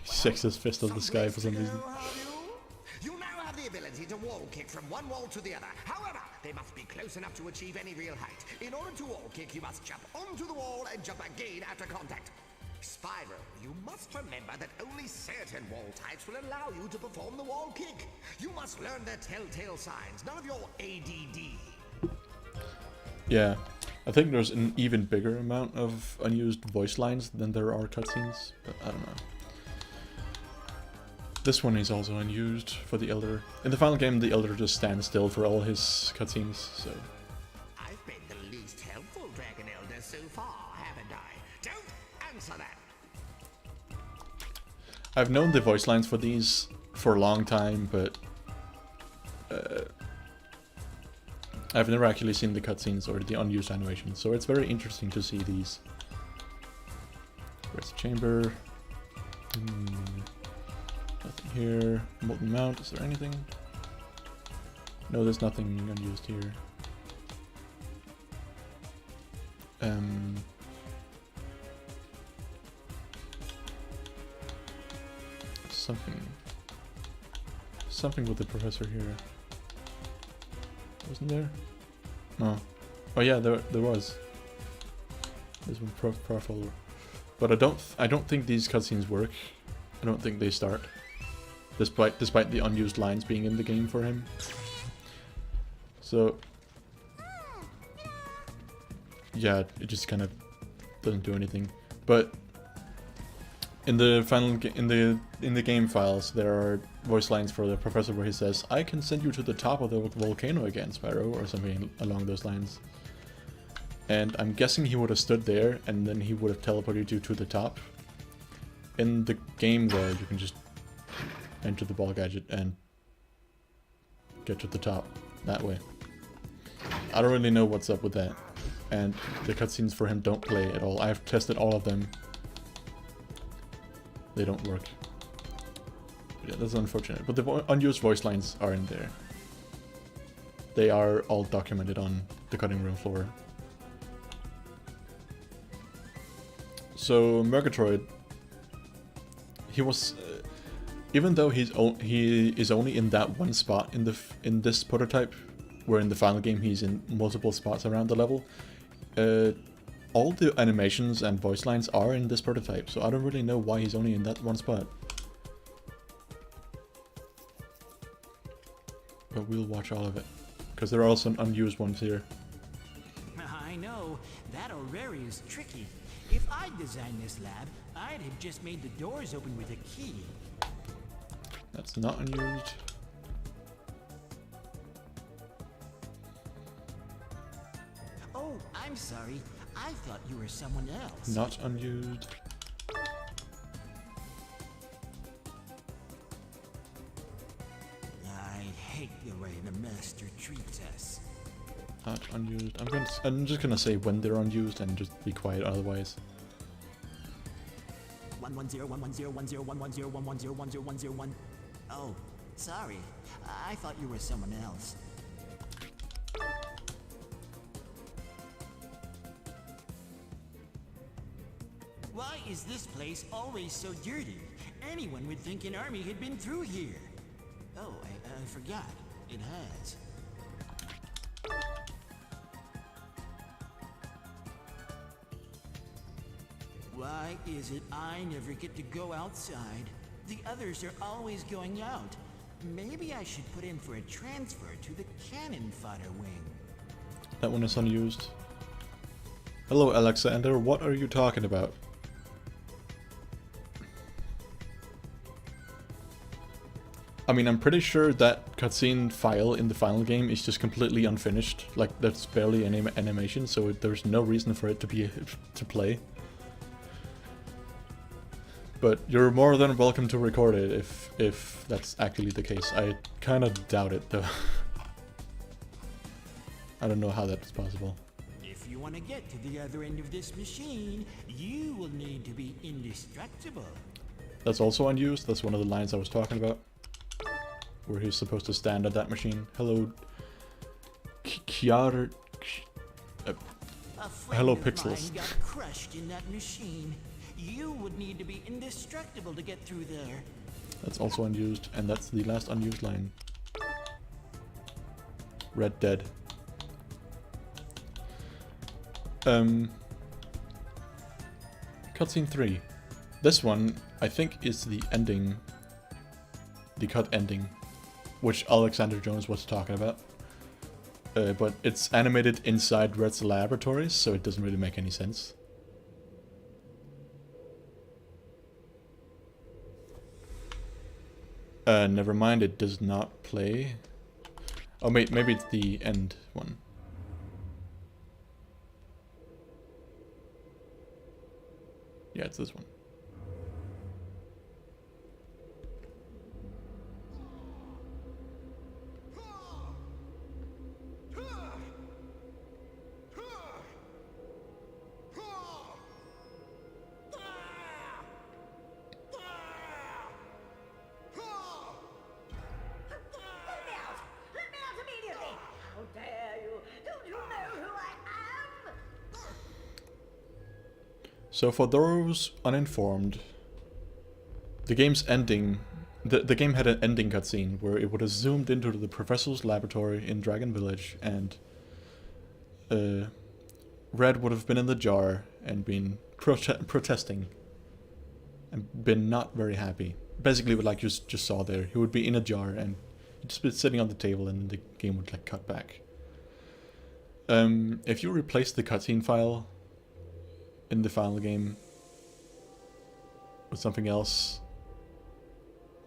Shakes his fist at the sky for some reason. You now have the ability to wall kick from one wall to the other. However, they must be close enough to achieve any real height. In order to wall kick, you must jump onto the wall and jump again after contact. Spyro, you must remember that only certain wall types will allow you to perform the wall kick. You must learn their telltale signs, none of your ADD. Yeah, I think there's an even bigger amount of unused voice lines than there are cutscenes, but I don't know. This one is also unused for the Elder. In the final game, the Elder just stands still for all his cutscenes, so... I've been the least helpful Dragon Elder so far, haven't I? Don't answer that! I've known the voice lines for these for a long time, but... I've never actually seen the cutscenes or the unused animations, so it's very interesting to see these. Where's the chamber? Nothing here. Molten Mount, is there anything? No, there's nothing unused here. Something with the professor here. Wasn't there? No. Oh yeah, there was. There's one profile. But I don't think these cutscenes work. I don't think they start. Despite the unused lines being in the game for him. So yeah, it just kind of doesn't do anything. But in the in the game files, there are voice lines for the professor where he says, "I can send you to the top of the volcano again, Spyro," or something along those lines. And I'm guessing he would have stood there, and then he would have teleported you to the top. In the game, though, you can just enter the ball gadget and get to the top that way. I don't really know what's up with that. And the cutscenes for him don't play at all. I've tested all of them. They don't work. Yeah, that's unfortunate. But the unused voice lines are in there. They are all documented on the cutting room floor. So Murgatroyd, he was, even though he is only in that one spot in this prototype, where in the final game he's in multiple spots around the level. All the animations and voice lines are in this prototype, so I don't really know why he's only in that one spot. But we'll watch all of it, because there are also unused ones here. I know, that Aurari is tricky. If I'd designed this lab, I'd have just made the doors open with a key. That's not unused. Oh, I'm sorry. I thought you were someone else. Not unused. I hate the way the master treats us. Not unused. I'm just gonna say when they're unused and just be quiet otherwise. 110-110-101-101-101. Oh, sorry. I thought you were someone else. Why is this place always so dirty? Anyone would think an army had been through here. Oh, I forgot. It has. Why is it I never get to go outside? The others are always going out. Maybe I should put in for a transfer to the cannon fodder wing. That one is unused. Hello, Alexander. What are you talking about? I mean, I'm pretty sure that cutscene file in the final game is just completely unfinished. Like, there's barely any animation, so there's no reason for it to play. But you're more than welcome to record it if that's actually the case. I kind of doubt it, though. I don't know how that's possible. If you want to get to the other end of this machine, you will need to be indestructible. That's also unused. That's one of the lines I was talking about, where he's supposed to stand at that machine. Hello, Kiara. Hello, Pixels. Mine got crushed in that machine. You would need to be indestructible to get through there. That's also unused, and that's the last unused line. Red Dead. Cutscene 3. This one, I think, is the ending. The cut ending, which Alexander Jones was talking about. But it's animated inside Red's laboratories, so it doesn't really make any sense. Never mind, it does not play. Oh, maybe it's the end one. Yeah, it's this one. So for those uninformed, the game's ending, the game had an ending cutscene where it would have zoomed into the professor's laboratory in Dragon Village, and Red would have been in the jar and been protesting and been not very happy. Basically, what like you just saw there, he would be in a jar and just be sitting on the table, and the game would like cut back. If you replace the cutscene file in the final game with something else,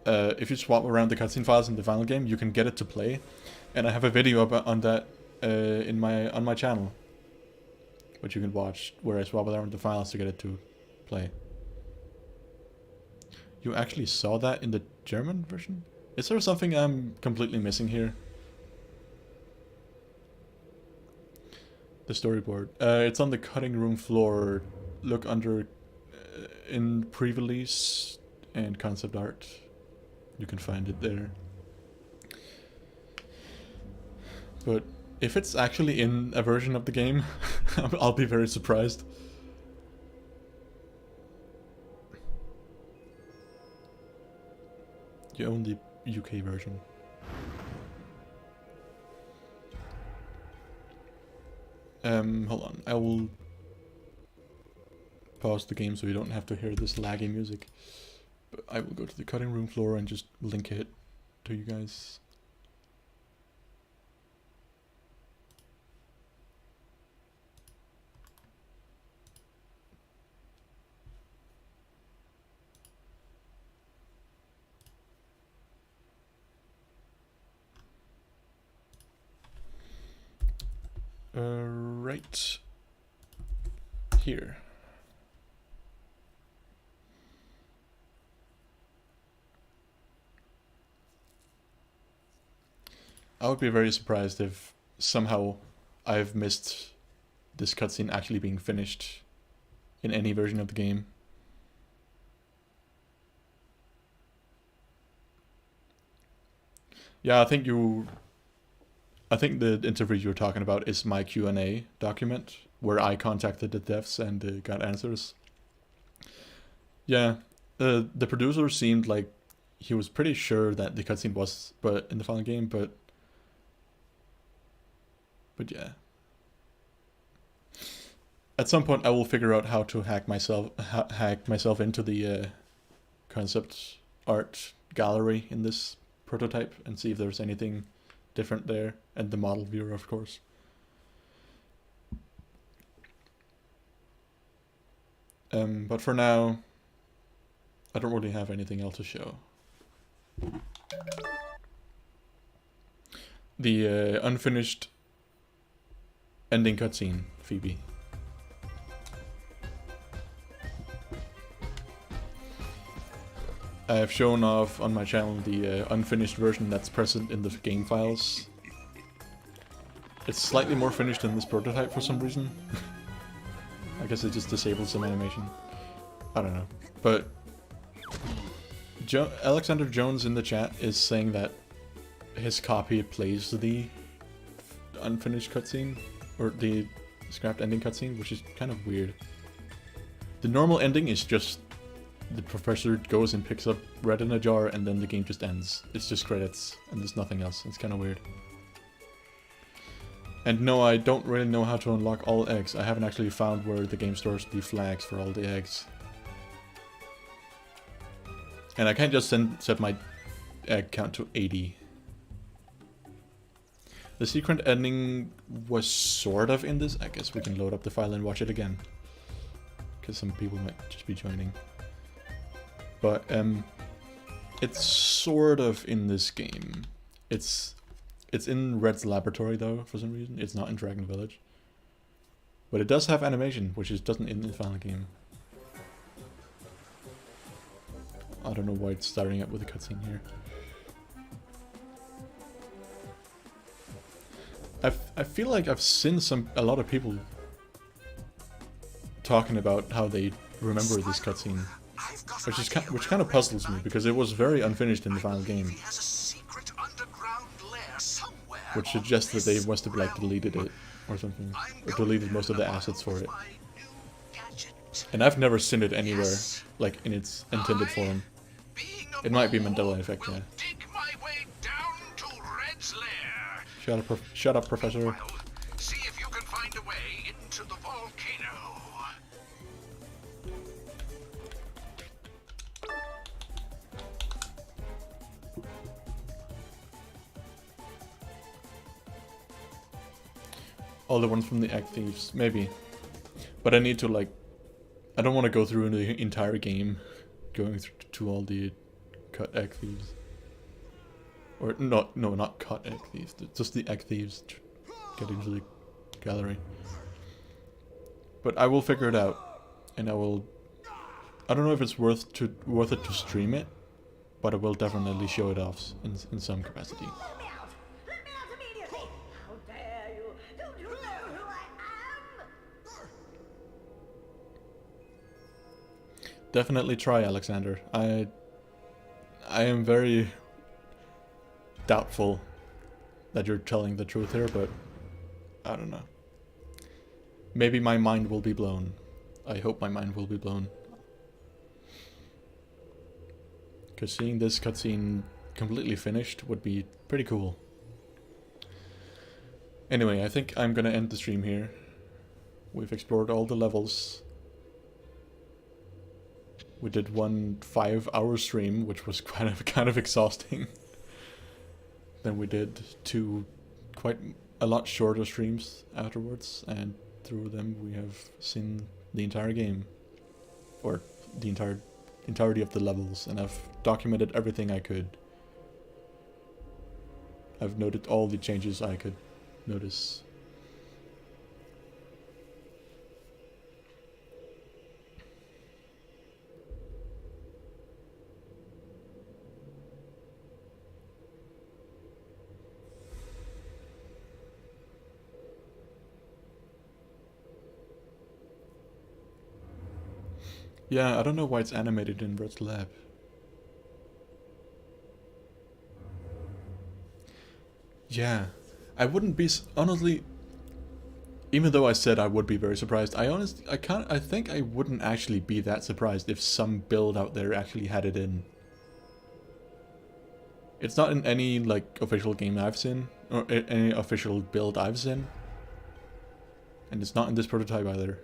if you swap around the cutscene files in the final game, you can get it to play, and I have a video on that on my channel, which you can watch, where I swap around the files to get it to play. You actually saw that in the German version? Is there something I'm completely missing here? The storyboard. It's on the cutting room floor. Look under in pre-release and concept art. You can find it there. But if it's actually in a version of the game, I'll be very surprised. You own the UK version. Hold on. I will pause the game so you don't have to hear this laggy music. But I will go to the cutting room floor and just link it to you guys. Right here. I would be very surprised if somehow I've missed this cutscene actually being finished in any version of the game. Yeah, I think the interview you're talking about is my Q&A document, where I contacted the devs and got answers. Yeah, the producer seemed like he was pretty sure that the cutscene was in the final game, but yeah. At some point I will figure out how to hack myself into the concept art gallery in this prototype and see if there's anything different there, and the model viewer, of course. But for now, I don't really have anything else to show. The unfinished ending cutscene, Phoebe. I have shown off on my channel the unfinished version that's present in the game files. It's slightly more finished than this prototype for some reason. I guess it just disabled some animation. I don't know. But Alexander Jones in the chat is saying that his copy plays the unfinished cutscene, or the scrapped ending cutscene, which is kind of weird. The normal ending is just the professor goes and picks up Red in a jar, and then the game just ends. It's just credits, and there's nothing else. It's kind of weird. And no, I don't really know how to unlock all eggs. I haven't actually found where the game stores the flags for all the eggs. And I can't just set my egg count to 80. The secret ending was sort of in this. I guess we can load up the file and watch it again, because some people might just be joining. But It's sort of in this game. It's in Red's laboratory though, for some reason. It's not in Dragon Village. But it does have animation, which it doesn't in the final game. I don't know why it's starting up with a cutscene here. I feel like I've seen a lot of people talking about how they remember this cutscene, which kind of puzzles me because it was very unfinished in the final game, which suggests that they must have like deleted it or something, or deleted most of the assets for it. And I've never seen it anywhere, like in its intended form. It might be Mandela effect, yeah. Shut up, Professor. See if you can find a way into the volcano. All the ones from the Egg Thieves, maybe. But I need to like... I don't want to go through the entire game going to all the cut Egg Thieves. Or no, not cut Egg Thieves, just the Egg Thieves to get into the gallery. But I will figure it out, and I will... I don't know if it's worth it to stream it, but I will definitely show it off in some capacity. Definitely try, Alexander. I am very doubtful that you're telling the truth here, but I don't know. Maybe my mind will be blown. I hope my mind will be blown. Because seeing this cutscene completely finished would be pretty cool. Anyway, I think I'm gonna end the stream here. We've explored all the levels. We did one 5-hour stream, which was kind of exhausting. Then we did two quite a lot shorter streams afterwards, and through them we have seen the entire game, or the entirety of the levels, and I've documented everything I could. I've noted all the changes I could notice. Yeah, I don't know why it's animated in Red's lab. Yeah, I wouldn't be honestly. Even though I said I would be very surprised, I think I wouldn't actually be that surprised if some build out there actually had it in. It's not in any like official game I've seen, or any official build I've seen, and it's not in this prototype either.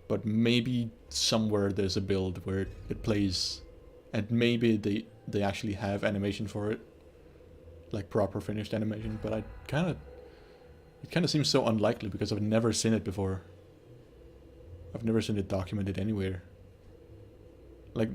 But maybe somewhere there's a build where it plays, and maybe they actually have animation for it, like proper finished animation. But it kind of seems so unlikely because I've never seen it before. I've never seen it documented anywhere.